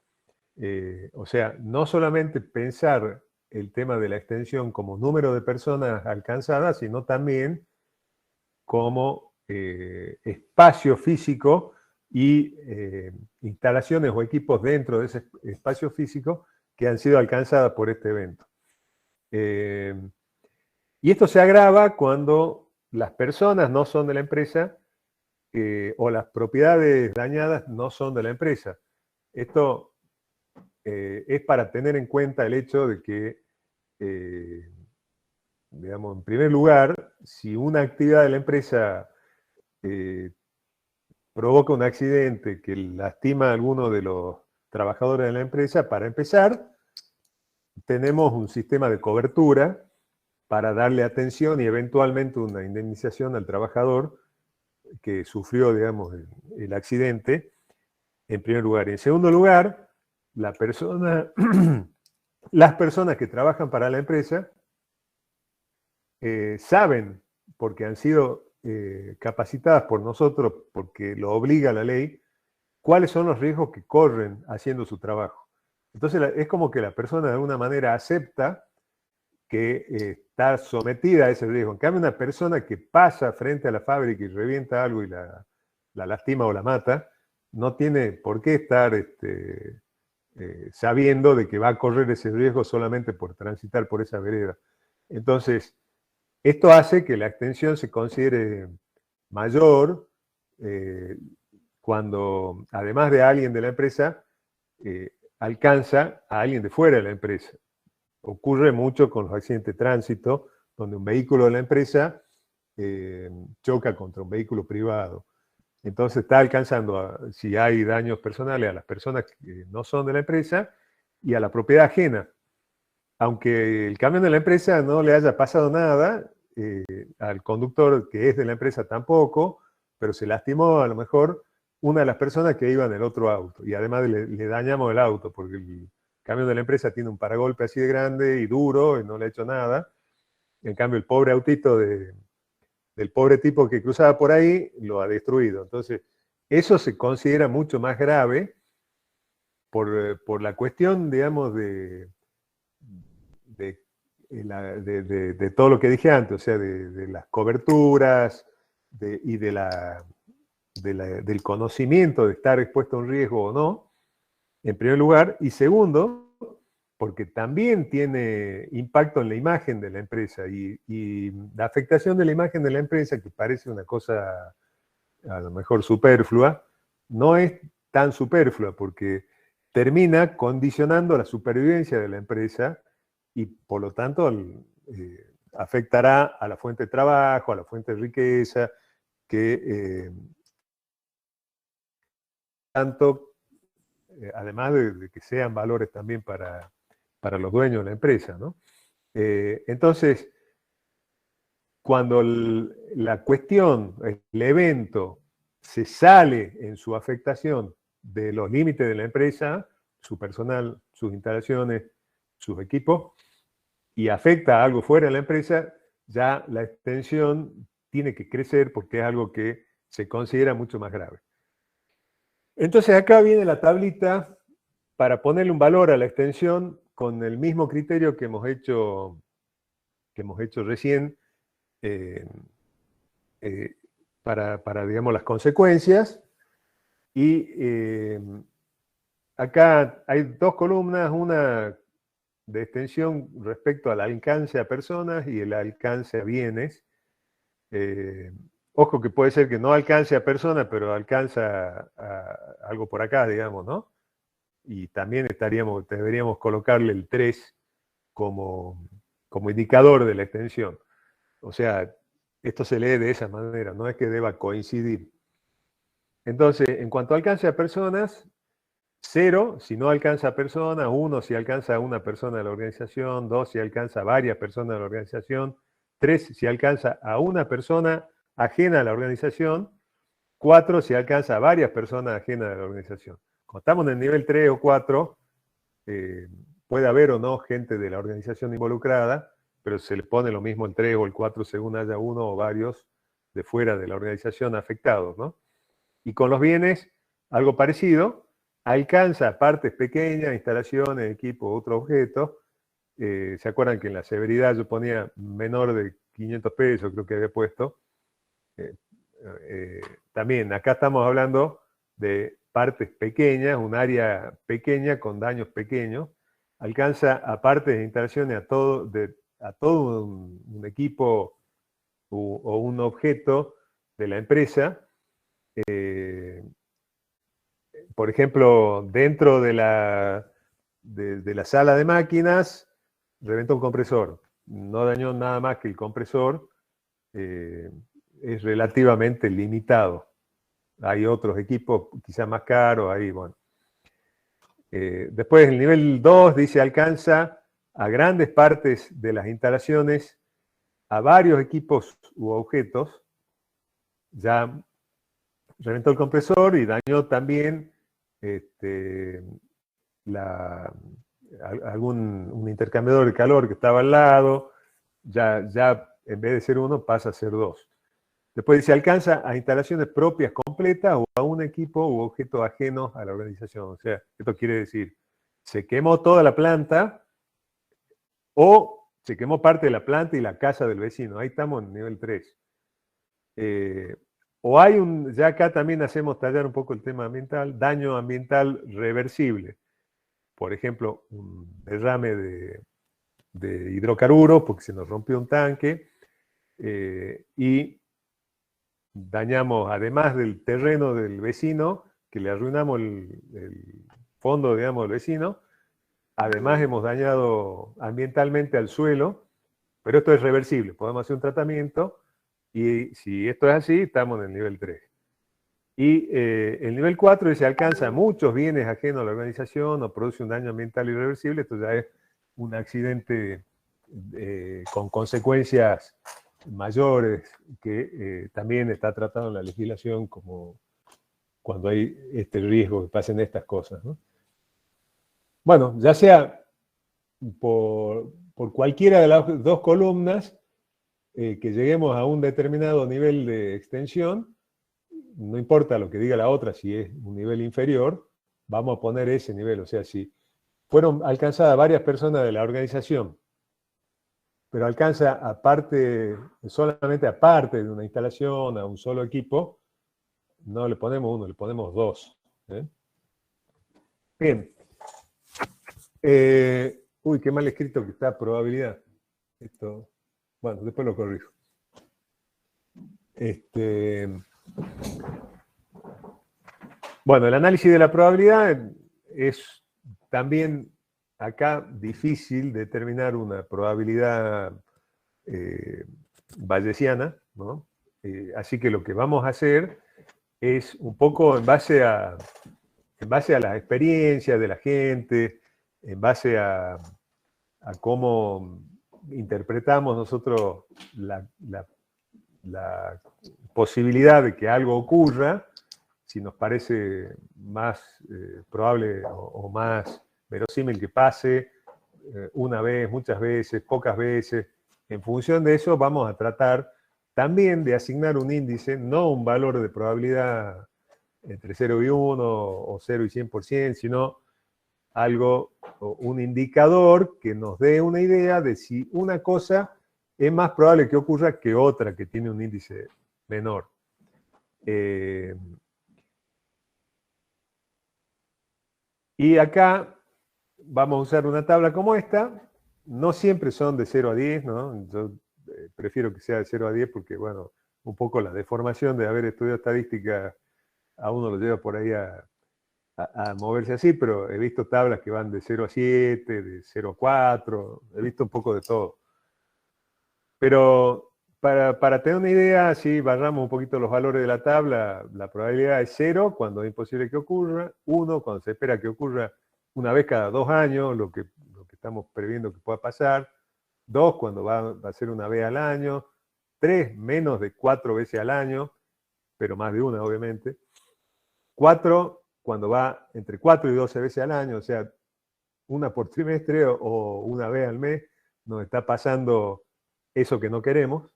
O sea, no solamente pensar el tema de la extensión como número de personas alcanzadas, sino también como espacio físico y instalaciones o equipos dentro de ese espacio físico que han sido alcanzadas por este evento. Y esto se agrava cuando las personas no son de la empresa o las propiedades dañadas no son de la empresa. Esto es para tener en cuenta el hecho de que, digamos, en primer lugar, si una actividad de la empresa provoca un accidente que lastima a alguno de los trabajadores de la empresa, para empezar, tenemos un sistema de cobertura para darle atención y eventualmente una indemnización al trabajador que sufrió, digamos, el accidente, en primer lugar. Y en segundo lugar, las personas que trabajan para la empresa saben, porque han sido capacitadas por nosotros, porque lo obliga la ley, cuáles son los riesgos que corren haciendo su trabajo. Entonces es como que la persona de alguna manera acepta que está sometida a ese riesgo. En cambio, una persona que pasa frente a la fábrica y revienta algo y la lastima o la mata, no tiene por qué estar sabiendo de que va a correr ese riesgo solamente por transitar por esa vereda. Entonces, esto hace que la extensión se considere mayor cuando, además de alguien de la empresa, alcanza a alguien de fuera de la empresa. Ocurre mucho con los accidentes de tránsito, donde un vehículo de la empresa choca contra un vehículo privado. Entonces está alcanzando, si hay daños personales, a las personas que no son de la empresa y a la propiedad ajena. Aunque el camión de la empresa no le haya pasado nada, al conductor que es de la empresa tampoco, pero se lastimó a lo mejor una de las personas que iba en el otro auto. Y además le dañamos el auto, porque el camión de la empresa tiene un paragolpe así de grande y duro y no le ha hecho nada. En cambio, el pobre autito del pobre tipo que cruzaba por ahí lo ha destruido. Entonces, eso se considera mucho más grave por la cuestión, digamos, de todo lo que dije antes, o sea, de las coberturas y del conocimiento de estar expuesto a un riesgo o no, en primer lugar, y segundo, porque también tiene impacto en la imagen de la empresa, y la afectación de la imagen de la empresa, que parece una cosa a lo mejor superflua, no es tan superflua, porque termina condicionando la supervivencia de la empresa y por lo tanto afectará a la fuente de trabajo, a la fuente de riqueza, que tanto, además de que sean valores también para los dueños de la empresa, ¿no? Entonces, cuando la cuestión, el evento, se sale en su afectación de los límites de la empresa, su personal, sus instalaciones, sus equipos, y afecta a algo fuera de la empresa, ya la extensión tiene que crecer porque es algo que se considera mucho más grave. Entonces acá viene la tablita para ponerle un valor a la extensión con el mismo criterio que hemos hecho recién para, digamos, las consecuencias. Y acá hay dos columnas, una de extensión respecto al alcance a personas y el alcance a bienes. Ojo que puede ser que no alcance a personas, pero alcanza a algo por acá, digamos, ¿no? Y también deberíamos colocarle el 3 como indicador de la extensión. O sea, esto se lee de esa manera, no es que deba coincidir. Entonces, en cuanto alcance a personas, 0 si no alcanza a personas, 1 si alcanza a una persona de la organización, 2 si alcanza a varias personas de la organización, 3 si alcanza a una persona ajena a la organización, 4 si alcanza a varias personas ajenas a la organización. Cuando estamos en el nivel 3 o 4, puede haber o no gente de la organización involucrada, pero se les pone lo mismo el 3 o el 4 según haya uno o varios de fuera de la organización afectados, ¿no? Y con los bienes, algo parecido, alcanza partes pequeñas, instalaciones, equipos, otros objetos. ¿Se acuerdan que en la severidad yo ponía menor de 500 pesos, creo que había puesto? También acá estamos hablando de partes pequeñas, un área pequeña con daños pequeños. Alcanza a partes de instalaciones, a todo un equipo o un objeto de la empresa. Por ejemplo, dentro de la sala de máquinas, reventó un compresor. No dañó nada más que el compresor. Es relativamente limitado. Hay otros equipos quizás más caros, ahí, bueno. Después, el nivel 2 dice alcanza a grandes partes de las instalaciones, a varios equipos u objetos. Ya reventó el compresor y dañó también un intercambiador de calor que estaba al lado. Ya en vez de ser 1 pasa a ser 2. Después dice, alcanza a instalaciones propias completas o a un equipo u objeto ajeno a la organización. O sea, esto quiere decir, se quemó toda la planta o se quemó parte de la planta y la casa del vecino. Ahí estamos en nivel 3. O hay ya acá también hacemos tallar un poco el tema ambiental, daño ambiental reversible. Por ejemplo, un derrame de hidrocarburos porque se nos rompió un tanque y dañamos, además del terreno del vecino, que le arruinamos el fondo, digamos, del vecino, además hemos dañado ambientalmente al suelo, pero esto es reversible, podemos hacer un tratamiento y si esto es así, estamos en el nivel 3. Y el nivel 4 se alcanza muchos bienes ajenos a la organización o produce un daño ambiental irreversible, esto ya es un accidente con consecuencias mayores que también está tratado en la legislación como cuando hay este riesgo que pasen estas cosas, ¿no? Bueno, ya sea por cualquiera de las dos columnas, que lleguemos a un determinado nivel de extensión, no importa lo que diga la otra, si es un nivel inferior, vamos a poner ese nivel. O sea, si fueron alcanzadas varias personas de la organización, pero alcanza aparte, solamente aparte de una instalación, a un solo equipo, no le ponemos uno, le ponemos dos. Bien. Uy, qué mal escrito que está probabilidad. Esto, bueno, después lo corrijo. Bueno, el análisis de la probabilidad es también acá difícil determinar una probabilidad bayesiana, ¿no? Así que lo que vamos a hacer es un poco en base a las experiencias de la gente, en base a cómo interpretamos nosotros la posibilidad de que algo ocurra, si nos parece más probable o más verosímil que pase una vez, muchas veces, pocas veces. En función de eso vamos a tratar también de asignar un índice, no un valor de probabilidad entre 0 y 1 o 0 y 100%, sino algo, un indicador que nos dé una idea de si una cosa es más probable que ocurra que otra que tiene un índice menor. Y acá vamos a usar una tabla como esta. No siempre son de 0 a 10, ¿no? Yo prefiero que sea de 0 a 10 porque, bueno, un poco la deformación de haber estudiado estadística a uno lo lleva por ahí a moverse así, pero he visto tablas que van de 0 a 7, de 0 a 4, he visto un poco de todo. Pero para tener una idea, si barramos un poquito los valores de la tabla, la probabilidad es 0 cuando es imposible que ocurra, 1 cuando se espera que ocurra una vez cada 2 años, lo que estamos previendo que pueda pasar, 2 cuando va a ser una vez al año, 3 menos de 4 veces al año, pero más de una obviamente, 4 cuando va entre 4 y 12 veces al año, o sea, una por trimestre o una vez al mes, nos está pasando eso que no queremos.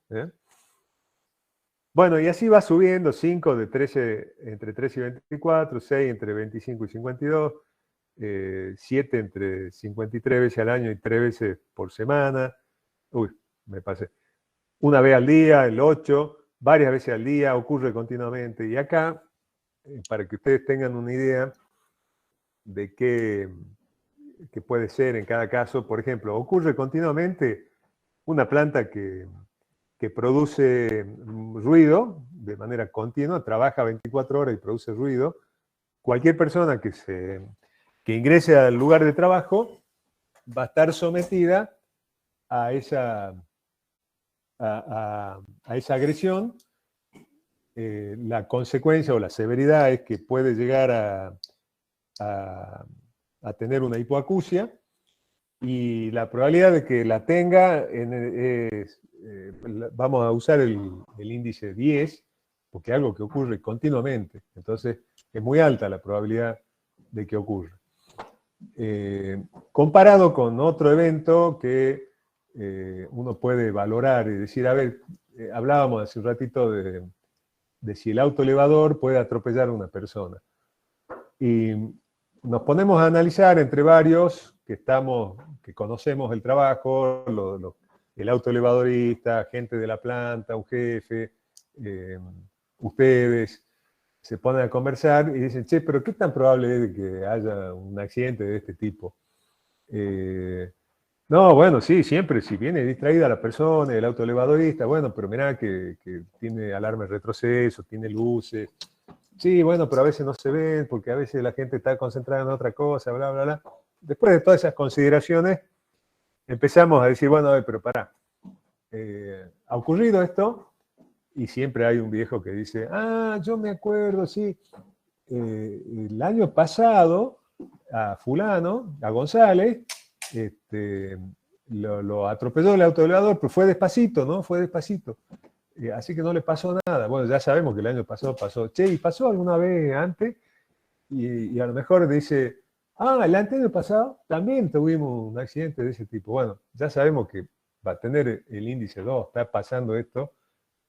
Bueno, y así va subiendo, 5 de 13, entre 13 y 24, 6 entre 25 y 52, 7 entre 53 veces al año y 3 veces por semana. Uy, me pasé. Una vez al día, el 8, varias veces al día, ocurre continuamente. Y acá, para que ustedes tengan una idea de qué puede ser en cada caso, por ejemplo, ocurre continuamente una planta que produce ruido de manera continua, trabaja 24 horas y produce ruido. Cualquier persona que ingrese al lugar de trabajo va a estar sometida a esa agresión. La consecuencia o la severidad es que puede llegar a tener una hipoacusia, y la probabilidad de que la tenga vamos a usar el índice 10, porque es algo que ocurre continuamente. Entonces, es muy alta la probabilidad de que ocurra. Comparado con otro evento que uno puede valorar y decir, a ver, hablábamos hace un ratito de si el autoelevador puede atropellar a una persona. Y nos ponemos a analizar entre varios que conocemos el trabajo, el autoelevadorista, gente de la planta, un jefe, ustedes, se ponen a conversar y dicen, che, pero ¿qué tan probable es de que haya un accidente de este tipo? No, bueno, sí, siempre, si viene distraída la persona, el autoelevadorista, bueno, pero mirá que tiene alarma de retroceso, tiene luces. Sí, bueno, pero a veces no se ven porque a veces la gente está concentrada en otra cosa, bla, bla, bla. Después de todas esas consideraciones, empezamos a decir, bueno, a ver, pero pará, ha ocurrido esto y siempre hay un viejo que dice, ah, yo me acuerdo, sí, el año pasado a fulano, a González, este, lo atropelló el autoelevador, pero fue despacito, ¿no? Fue despacito. Así que no le pasó nada. Bueno, ya sabemos que el año pasado pasó. Che, ¿y pasó alguna vez antes? Y a lo mejor dice, ah, el año pasado también tuvimos un accidente de ese tipo. Bueno, ya sabemos que va a tener el índice 2, está pasando esto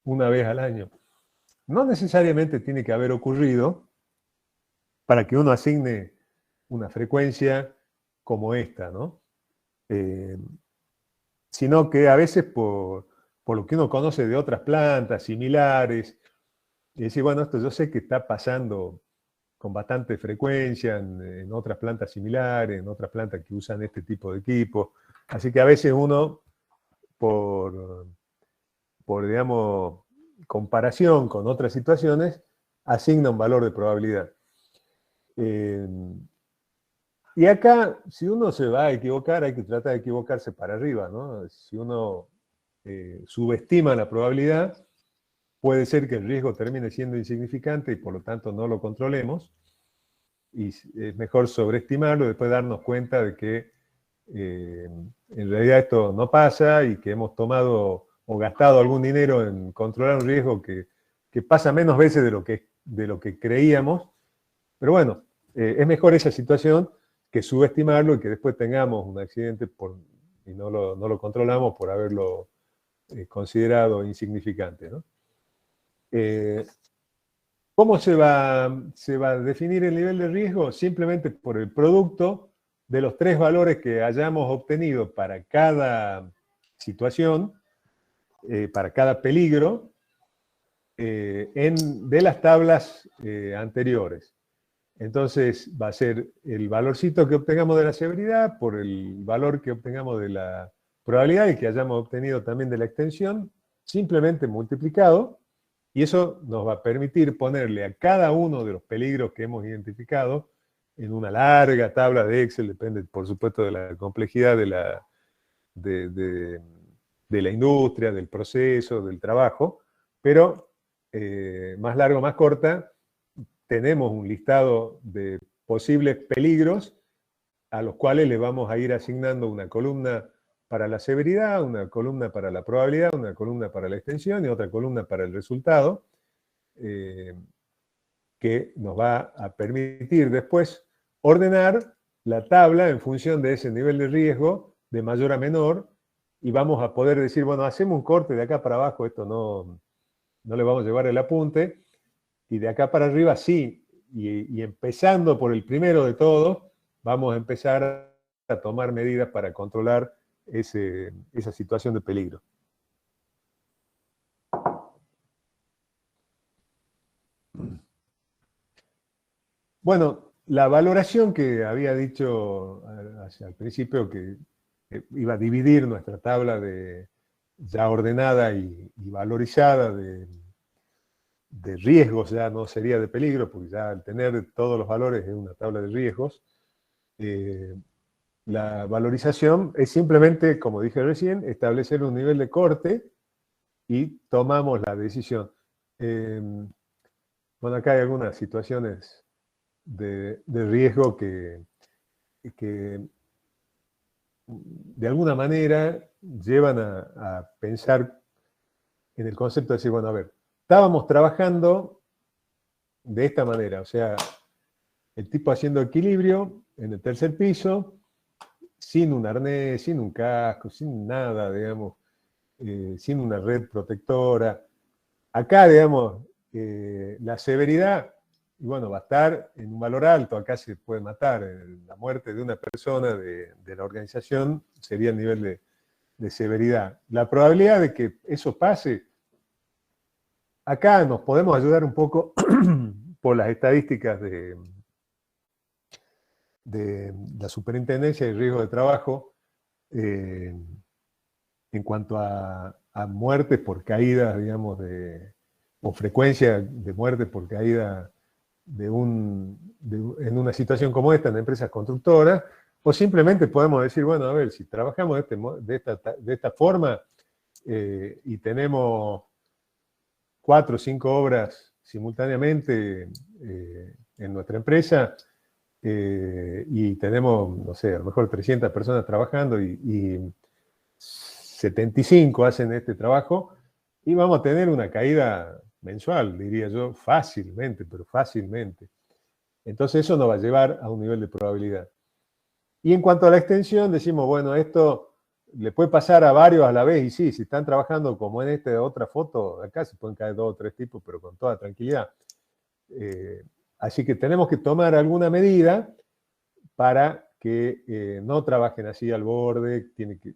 una vez al año. No necesariamente tiene que haber ocurrido para que uno asigne una frecuencia como esta, ¿no? Sino que a veces por lo que uno conoce de otras plantas similares, y decir, bueno, esto yo sé que está pasando con bastante frecuencia en otras plantas similares, en otras plantas que usan este tipo de equipo. Así que a veces uno, por digamos, comparación con otras situaciones, asigna un valor de probabilidad. Y acá, si uno se va a equivocar, hay que tratar de equivocarse para arriba, ¿no? Si uno subestima la probabilidad, puede ser que el riesgo termine siendo insignificante y por lo tanto no lo controlemos. Y es mejor sobreestimarlo y después darnos cuenta de que en realidad esto no pasa y que hemos tomado o gastado algún dinero en controlar un riesgo que pasa menos veces de lo que creíamos. Pero bueno, es mejor esa situación que subestimarlo y que después tengamos un accidente y no lo controlamos por haberlo considerado insignificante, ¿no? ¿Cómo se va a definir el nivel de riesgo? Simplemente por el producto de los 3 valores que hayamos obtenido para cada situación, para cada peligro, de las tablas anteriores. Entonces va a ser el valorcito que obtengamos de la severidad por el valor que obtengamos de la probabilidad y que hayamos obtenido también de la extensión, simplemente multiplicado, y eso nos va a permitir ponerle a cada uno de los peligros que hemos identificado en una larga tabla de Excel, depende por supuesto de la complejidad de la industria, del proceso, del trabajo, pero más largo, más corta, tenemos un listado de posibles peligros a los cuales le vamos a ir asignando una columna para la severidad, una columna para la probabilidad, una columna para la extensión y otra columna para el resultado, que nos va a permitir después ordenar la tabla en función de ese nivel de riesgo, de mayor a menor, y vamos a poder decir, bueno, hacemos un corte de acá para abajo, esto no le vamos a llevar el apunte, y de acá para arriba sí, y empezando por el primero de todos, vamos a empezar a tomar medidas para controlar esa situación de peligro. Bueno, la valoración que había dicho al principio que iba a dividir nuestra tabla ya ordenada y valorizada de riesgos, ya no sería de peligro, porque ya al tener todos los valores es una tabla de riesgos. La valorización es simplemente, como dije recién, establecer un nivel de corte y tomamos la decisión. Bueno, acá hay algunas situaciones de riesgo que de alguna manera llevan a pensar en el concepto de decir, bueno, a ver, estábamos trabajando de esta manera, o sea, el tipo haciendo equilibrio en el tercer piso, sin un arnés, sin un casco, sin nada, digamos, sin una red protectora. Acá, digamos, la severidad, y bueno, va a estar en un valor alto, acá se puede matar. La muerte de una persona de la organización sería el nivel de severidad. La probabilidad de que eso pase, acá nos podemos ayudar un poco por las estadísticas de la Superintendencia de Riesgo de Trabajo, en cuanto a muertes por caídas, digamos, o frecuencia de muertes por caída en una situación como esta, en empresas constructoras, o simplemente podemos decir, bueno, a ver, si trabajamos de esta forma y tenemos 4 o 5 obras simultáneamente en nuestra empresa, y tenemos, no sé, a lo mejor 300 personas trabajando y 75 hacen este trabajo, y vamos a tener una caída mensual, diría yo, fácilmente, pero fácilmente. Entonces eso nos va a llevar a un nivel de probabilidad. Y en cuanto a la extensión, decimos, bueno, esto le puede pasar a varios a la vez, y sí, si están trabajando como en esta otra foto, acá se pueden caer 2 o 3 tipos, pero con toda tranquilidad. Así que tenemos que tomar alguna medida para que no trabajen así al borde.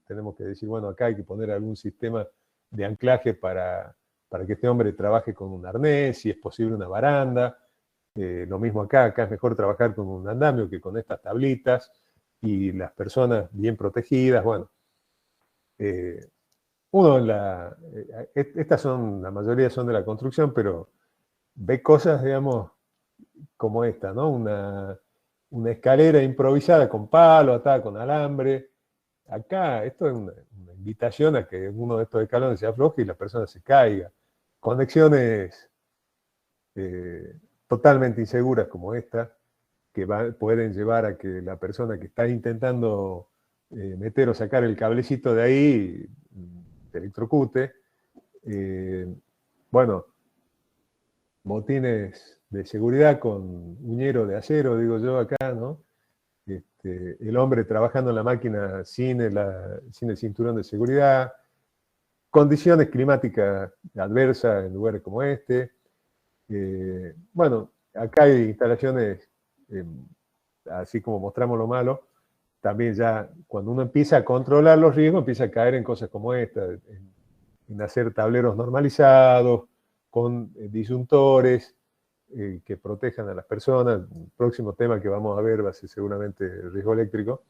Tenemos que decir, bueno, acá hay que poner algún sistema de anclaje para que este hombre trabaje con un arnés, si es posible una baranda. Lo mismo acá es mejor trabajar con un andamio que con estas tablitas, y las personas bien protegidas. Bueno, la mayoría son de la construcción, pero ve cosas, digamos, como esta, ¿no? Una escalera improvisada con palo, atada con alambre. Acá, esto es una invitación a que uno de estos escalones se afloje y la persona se caiga. Conexiones totalmente inseguras como esta, que pueden llevar a que la persona que está intentando meter o sacar el cablecito de ahí se electrocute. Bueno, botines de seguridad con uñero de acero, digo yo acá, ¿no? El hombre trabajando en la máquina sin el cinturón de seguridad, condiciones climáticas adversas en lugares como este. Bueno, acá hay instalaciones, así como mostramos lo malo, también ya cuando uno empieza a controlar los riesgos, empieza a caer en cosas como esta, en hacer tableros normalizados, con disyuntores que protejan a las personas. El próximo tema que vamos a ver va a ser seguramente el riesgo eléctrico,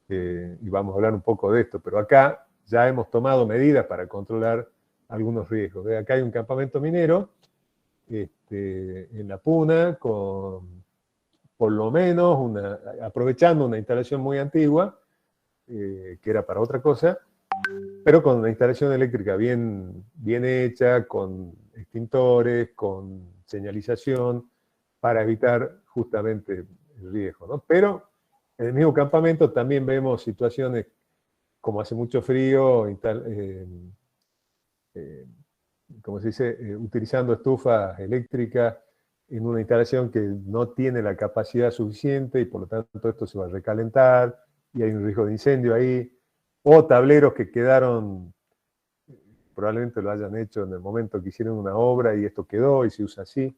y vamos a hablar un poco de esto, pero acá ya hemos tomado medidas para controlar algunos riesgos. Acá hay un campamento minero en la Puna, con por lo menos aprovechando una instalación muy antigua, que era para otra cosa, pero con una instalación eléctrica bien hecha, con extintores, con señalización, para evitar justamente el riesgo, ¿no? Pero en el mismo campamento también vemos situaciones como hace mucho frío, como se dice, utilizando estufas eléctricas en una instalación que no tiene la capacidad suficiente, y por lo tanto esto se va a recalentar y hay un riesgo de incendio ahí, o tableros que quedaron, probablemente lo hayan hecho en el momento que hicieron una obra y esto quedó y se usa así.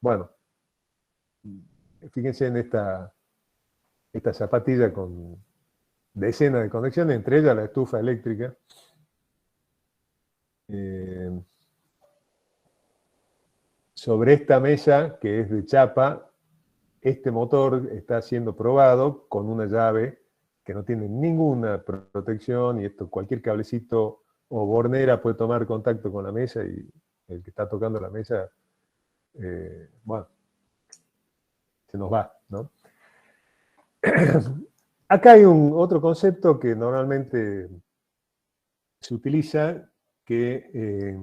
Bueno, fíjense en esta zapatilla con decenas de conexiones, entre ellas la estufa eléctrica. Sobre esta mesa, que es de chapa, este motor está siendo probado con una llave que no tiene ninguna protección, y cualquier cablecito o bornera puede tomar contacto con la mesa, y el que está tocando la mesa, bueno, se nos va, ¿no? Acá hay otro concepto que normalmente se utiliza, que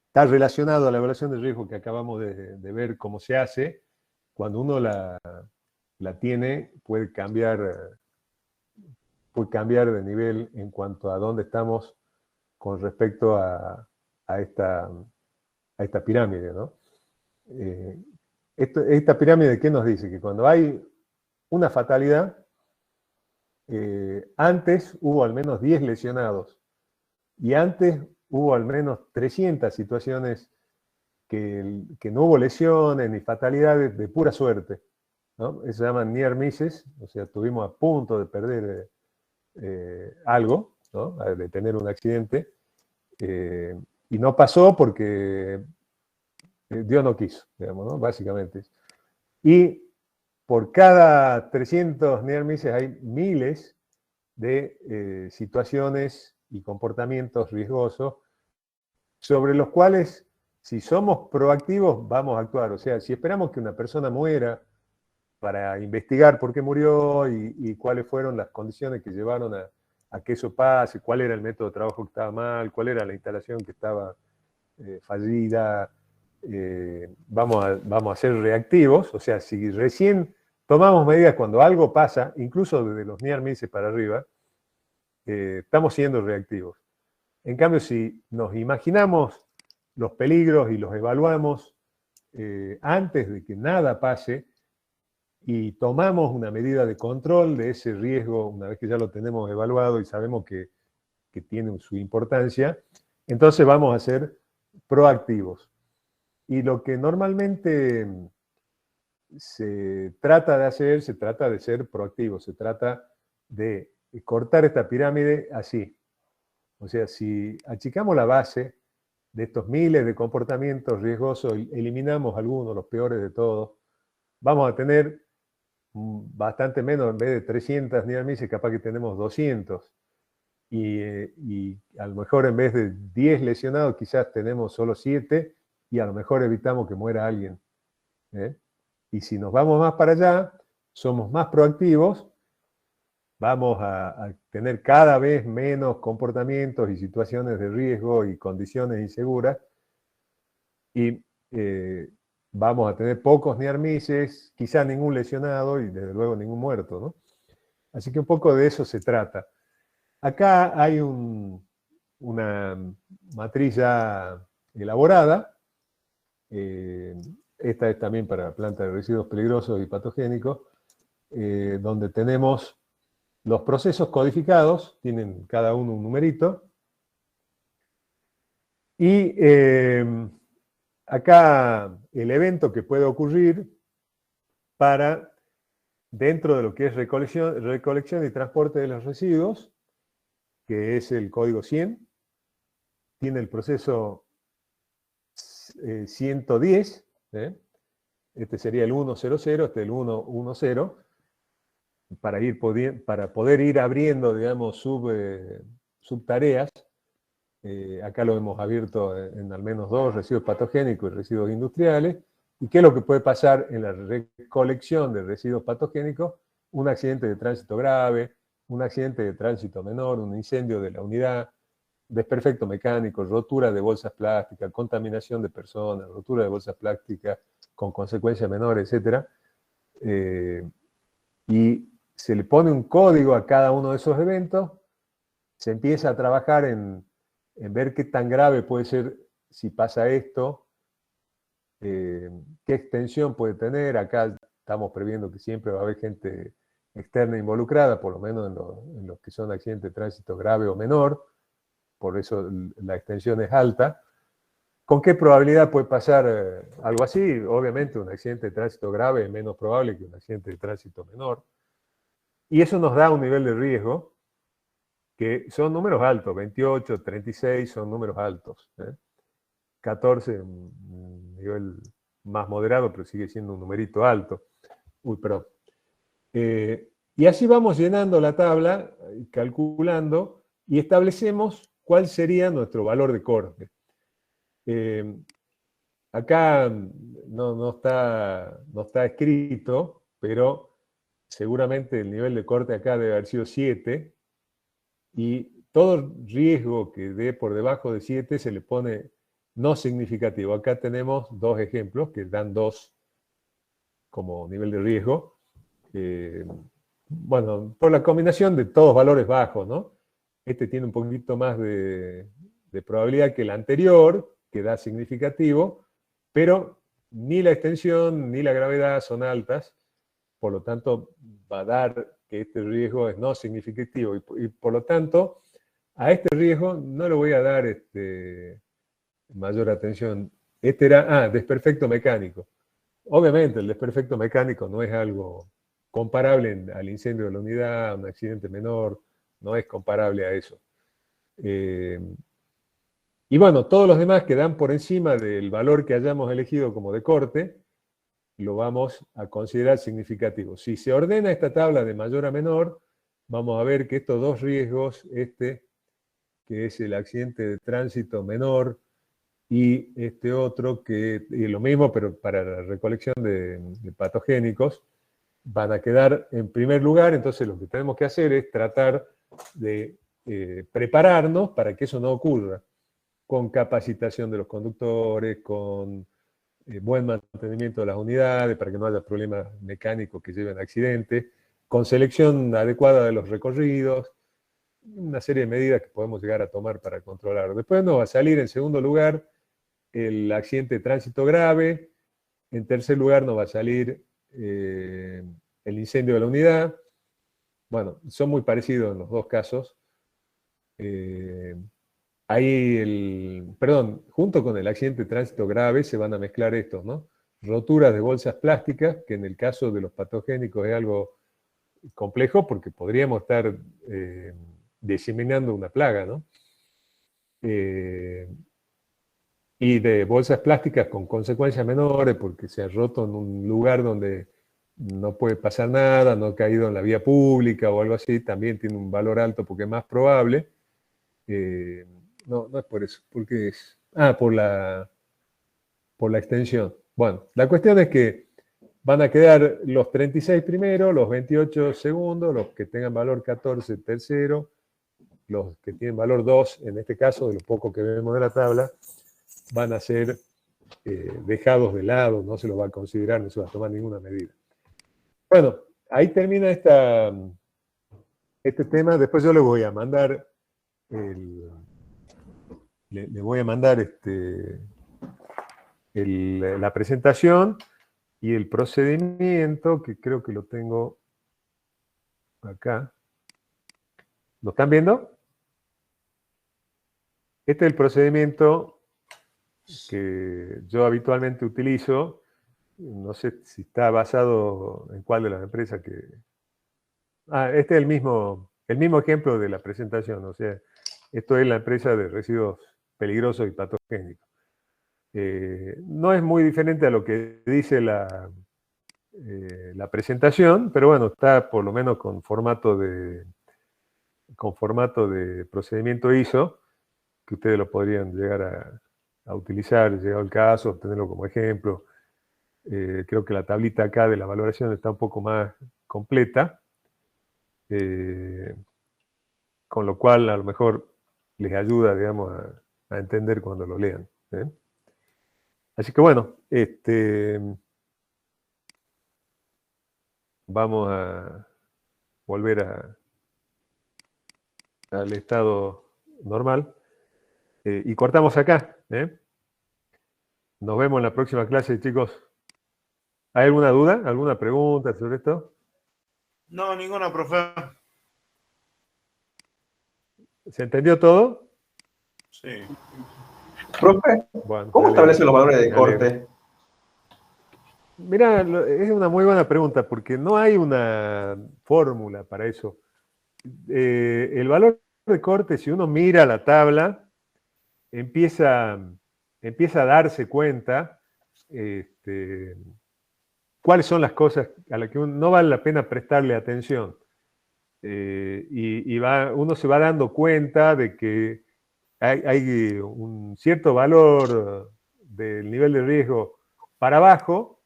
está relacionado a la evaluación de riesgo que acabamos de ver cómo se hace. Cuando uno la tiene, puede cambiar de nivel en cuanto a dónde estamos con respecto a esta pirámide, ¿no? Esta pirámide, ¿qué nos dice? Que cuando hay una fatalidad, antes hubo al menos 10 lesionados, y antes hubo al menos 300 situaciones que no hubo lesiones ni fatalidades, de pura suerte, ¿no? Eso se llaman near misses, o sea, estuvimos a punto de perder algo, ¿no? De tener un accidente, y no pasó porque Dios no quiso, digamos, ¿no? Básicamente. Y por cada 300 near misses hay miles de situaciones y comportamientos riesgosos sobre los cuales, si somos proactivos, vamos a actuar. O sea, si esperamos que una persona muera para investigar por qué murió y cuáles fueron las condiciones que llevaron a que eso pase, cuál era el método de trabajo que estaba mal, cuál era la instalación que estaba fallida, vamos a ser reactivos. O sea, si recién tomamos medidas cuando algo pasa, incluso desde los near misses para arriba, estamos siendo reactivos. En cambio, si nos imaginamos los peligros y los evaluamos antes de que nada pase y tomamos una medida de control de ese riesgo, una vez que ya lo tenemos evaluado y sabemos que tiene su importancia, entonces vamos a ser proactivos. Y lo que normalmente se trata de hacer, se trata de ser proactivo, se trata de cortar esta pirámide así. O sea, si achicamos la base de estos miles de comportamientos riesgosos, eliminamos algunos, los peores de todos, vamos a tener bastante menos. En vez de 300 near misses, capaz que tenemos 200. Y a lo mejor en vez de 10 lesionados, quizás tenemos solo 7 y a lo mejor evitamos que muera alguien. Y si nos vamos más para allá, somos más proactivos, vamos a tener cada vez menos comportamientos y situaciones de riesgo y condiciones inseguras, y vamos a tener pocos near misses, quizá ningún lesionado y desde luego ningún muerto, ¿no? Así que un poco de eso se trata. Acá hay una matriz ya elaborada. Esta es también para plantas de residuos peligrosos y patogénicos, donde tenemos los procesos codificados, tienen cada uno un numerito. Y acá el evento que puede ocurrir para, dentro de lo que es recolección y transporte de los residuos, que es el código 100, tiene el proceso 110, este sería el 100, este es el 110, para poder ir abriendo, digamos, subtareas. Acá lo hemos abierto en al menos 2, residuos patogénicos y residuos industriales. ¿Y qué es lo que puede pasar en la recolección de residuos patogénicos? Un accidente de tránsito grave, un accidente de tránsito menor, un incendio de la unidad, desperfecto mecánico, rotura de bolsas plásticas, contaminación de personas, rotura de bolsas plásticas con consecuencias menores, etc. Y se le pone un código a cada uno de esos eventos, se empieza a trabajar en ver qué tan grave puede ser si pasa esto, qué extensión puede tener. Acá estamos previendo que siempre va a haber gente externa involucrada, por lo menos en los que son accidentes de tránsito grave o menor, por eso la extensión es alta. ¿Con qué probabilidad puede pasar algo así? Obviamente un accidente de tránsito grave es menos probable que un accidente de tránsito menor. Y eso nos da un nivel de riesgo que son números altos, 28, 36 son números altos. 14, un nivel más moderado, pero sigue siendo un numerito alto. Uy, perdón. Y así vamos llenando la tabla, calculando, y establecemos cuál sería nuestro valor de corte. Acá no está escrito, pero seguramente el nivel de corte acá debe haber sido 7, y todo riesgo que dé por debajo de 7 se le pone no significativo. Acá tenemos 2 ejemplos que dan 2 como nivel de riesgo. Bueno, por la combinación de todos valores bajos, ¿no? Este tiene un poquito más de probabilidad que el anterior, que da significativo, pero ni la extensión ni la gravedad son altas, por lo tanto va a dar que este riesgo es no significativo, y por lo tanto a este riesgo no le voy a dar mayor atención. Este era, desperfecto mecánico. Obviamente el desperfecto mecánico no es algo comparable al incendio de la unidad, un accidente menor, no es comparable a eso. Y bueno, todos los demás que dan por encima del valor que hayamos elegido como de corte, lo vamos a considerar significativo. Si se ordena esta tabla de mayor a menor, vamos a ver que estos dos riesgos, que es el accidente de tránsito menor, y este otro, que es lo mismo, pero para la recolección de patogénicos, van a quedar en primer lugar. Entonces lo que tenemos que hacer es tratar de prepararnos para que eso no ocurra, con capacitación de los conductores, con buen mantenimiento de las unidades para que no haya problemas mecánicos que lleven a accidentes, con selección adecuada de los recorridos, una serie de medidas que podemos llegar a tomar para controlar. Después nos va a salir en segundo lugar el accidente de tránsito grave, en tercer lugar nos va a salir el incendio de la unidad. Bueno, son muy parecidos en los dos casos. Junto con el accidente de tránsito grave se van a mezclar estos, ¿no? Roturas de bolsas plásticas, que en el caso de los patogénicos es algo complejo porque podríamos estar diseminando una plaga, ¿no? Y de bolsas plásticas con consecuencias menores porque se ha roto en un lugar donde no puede pasar nada, no ha caído en la vía pública o algo así, también tiene un valor alto porque es más probable. No es por eso, porque es... por la extensión. Bueno, la cuestión es que van a quedar los 36 primeros, los 28 segundos, los que tengan valor 14 tercero, los que tienen valor 2, en este caso, de los pocos que vemos de la tabla, van a ser dejados de lado, no se los va a considerar, no se va a tomar ninguna medida. Bueno, ahí termina este tema. Después yo le voy a mandar le voy a mandar la presentación y el procedimiento, que creo que lo tengo acá. ¿Lo están viendo? Este es el procedimiento que yo habitualmente utilizo. No sé si está basado en cuál de las empresas que... este es el mismo ejemplo de la presentación. O sea, esto es la empresa de residuos peligrosos y patogénicos. No es muy diferente a lo que dice la presentación, pero bueno, está por lo menos con formato de procedimiento ISO, que ustedes lo podrían llegar a utilizar, llegado el caso, tenerlo como ejemplo. Creo que la tablita acá de la valoración está un poco más completa, con lo cual a lo mejor les ayuda, digamos, a entender cuando lo lean. Así que bueno, vamos a volver al estado normal y cortamos acá. Nos vemos en la próxima clase, chicos. ¿Hay alguna duda, alguna pregunta sobre esto? No, ninguna, profe. ¿Se entendió todo? Sí. Profe, bueno, ¿cómo establece los valores de corte? Mira, es una muy buena pregunta porque no hay una fórmula para eso. El valor de corte, si uno mira la tabla, empieza a darse cuenta cuáles son las cosas a las que no vale la pena prestarle atención. Uno se va dando cuenta de que hay un cierto valor del nivel de riesgo para abajo,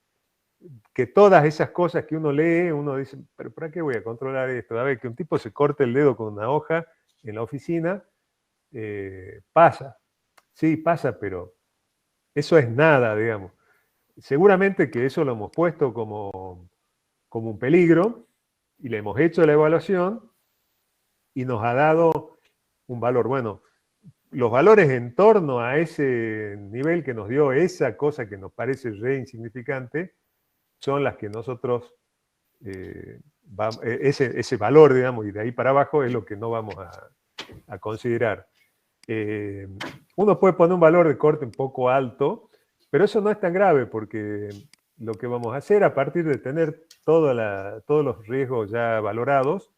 que todas esas cosas que uno lee, uno dice, pero ¿para qué voy a controlar esto? A ver, que un tipo se corte el dedo con una hoja en la oficina, pasa. Sí, pasa, pero eso es nada, digamos. Seguramente que eso lo hemos puesto como un peligro y le hemos hecho la evaluación y nos ha dado un valor. Bueno, los valores en torno a ese nivel que nos dio esa cosa que nos parece re insignificante son las que nosotros, ese valor, digamos, y de ahí para abajo es lo que no vamos a considerar. Uno puede poner un valor de corte un poco alto, pero eso no es tan grave porque lo que vamos a hacer a partir de tener todos los riesgos ya valorados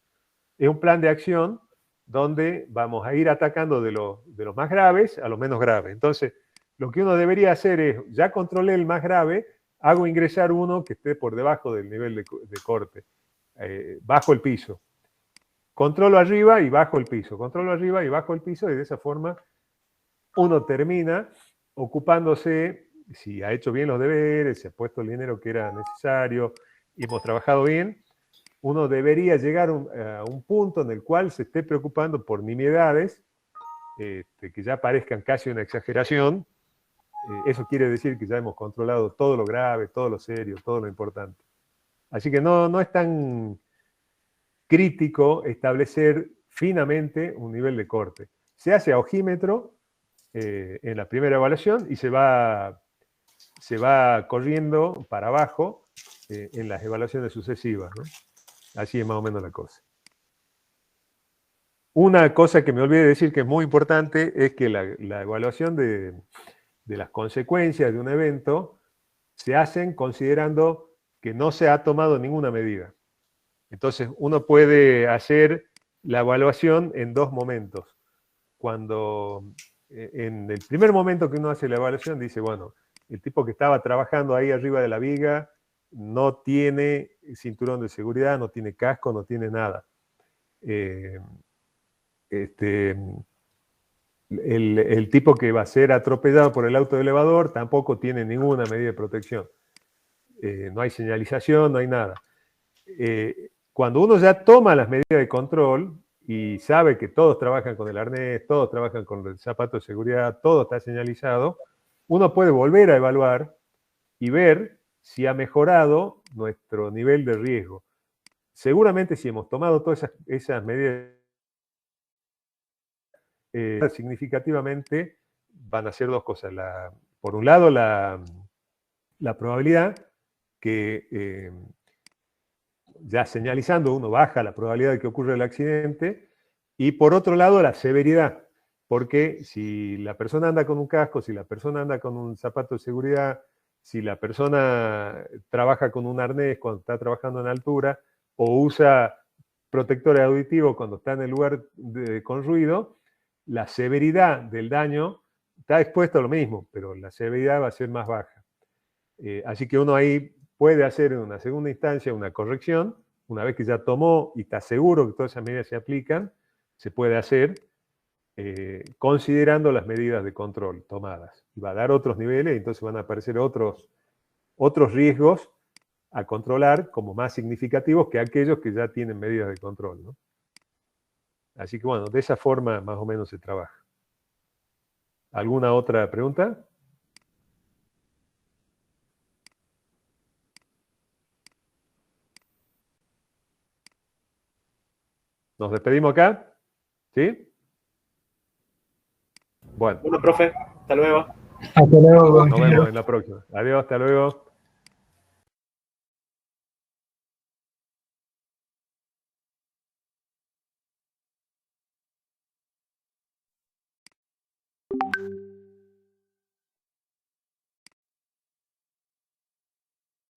es un plan de acción donde vamos a ir atacando de los más graves a los menos graves. Entonces, lo que uno debería hacer es, ya controlé el más grave, hago ingresar uno que esté por debajo del nivel de corte, bajo el piso. Controlo arriba y bajo el piso, controlo arriba y bajo el piso, y de esa forma uno termina ocupándose, si ha hecho bien los deberes, si ha puesto el dinero que era necesario y hemos trabajado bien, uno debería llegar a un punto en el cual se esté preocupando por nimiedades que ya parezcan casi una exageración. Eso quiere decir que ya hemos controlado todo lo grave, todo lo serio, todo lo importante. Así que no es tan crítico establecer finamente un nivel de corte. Se hace a ojímetro en la primera evaluación y se va corriendo para abajo en las evaluaciones sucesivas, ¿no? Así es más o menos la cosa. Una cosa que me olvidé de decir que es muy importante es que la evaluación de las consecuencias de un evento se hacen considerando que no se ha tomado ninguna medida. Entonces, uno puede hacer la evaluación en dos momentos. Cuando en el primer momento que uno hace la evaluación, dice, bueno, el tipo que estaba trabajando ahí arriba de la viga no tiene cinturón de seguridad, no tiene casco, no tiene nada. El tipo que va a ser atropellado por el auto de elevador tampoco tiene ninguna medida de protección. No hay señalización, no hay nada. Cuando uno ya toma las medidas de control y sabe que todos trabajan con el arnés, todos trabajan con el zapato de seguridad, todo está señalizado, uno puede volver a evaluar y ver si ha mejorado nuestro nivel de riesgo. Seguramente si hemos tomado todas esas medidas significativamente, van a ser dos cosas. Por un lado, la probabilidad que ya señalizando uno baja la probabilidad de que ocurra el accidente, y por otro lado la severidad, porque si la persona anda con un casco, si la persona anda con un zapato de seguridad, si la persona trabaja con un arnés cuando está trabajando en altura, o usa protectores auditivos cuando está en el lugar con ruido, la severidad del daño está expuesto a lo mismo, pero la severidad va a ser más baja. Así que uno ahí puede hacer en una segunda instancia una corrección, una vez que ya tomó y está seguro que todas esas medidas se aplican, se puede hacer considerando las medidas de control tomadas. Y va a dar otros niveles, y entonces van a aparecer otros riesgos a controlar como más significativos que aquellos que ya tienen medidas de control, ¿no? Así que bueno, de esa forma más o menos se trabaja. ¿Alguna otra pregunta? ¿Nos despedimos acá? ¿Sí? Bueno. Bueno, profe, hasta luego. Hasta luego. Nos vemos en la próxima. Adiós, hasta luego.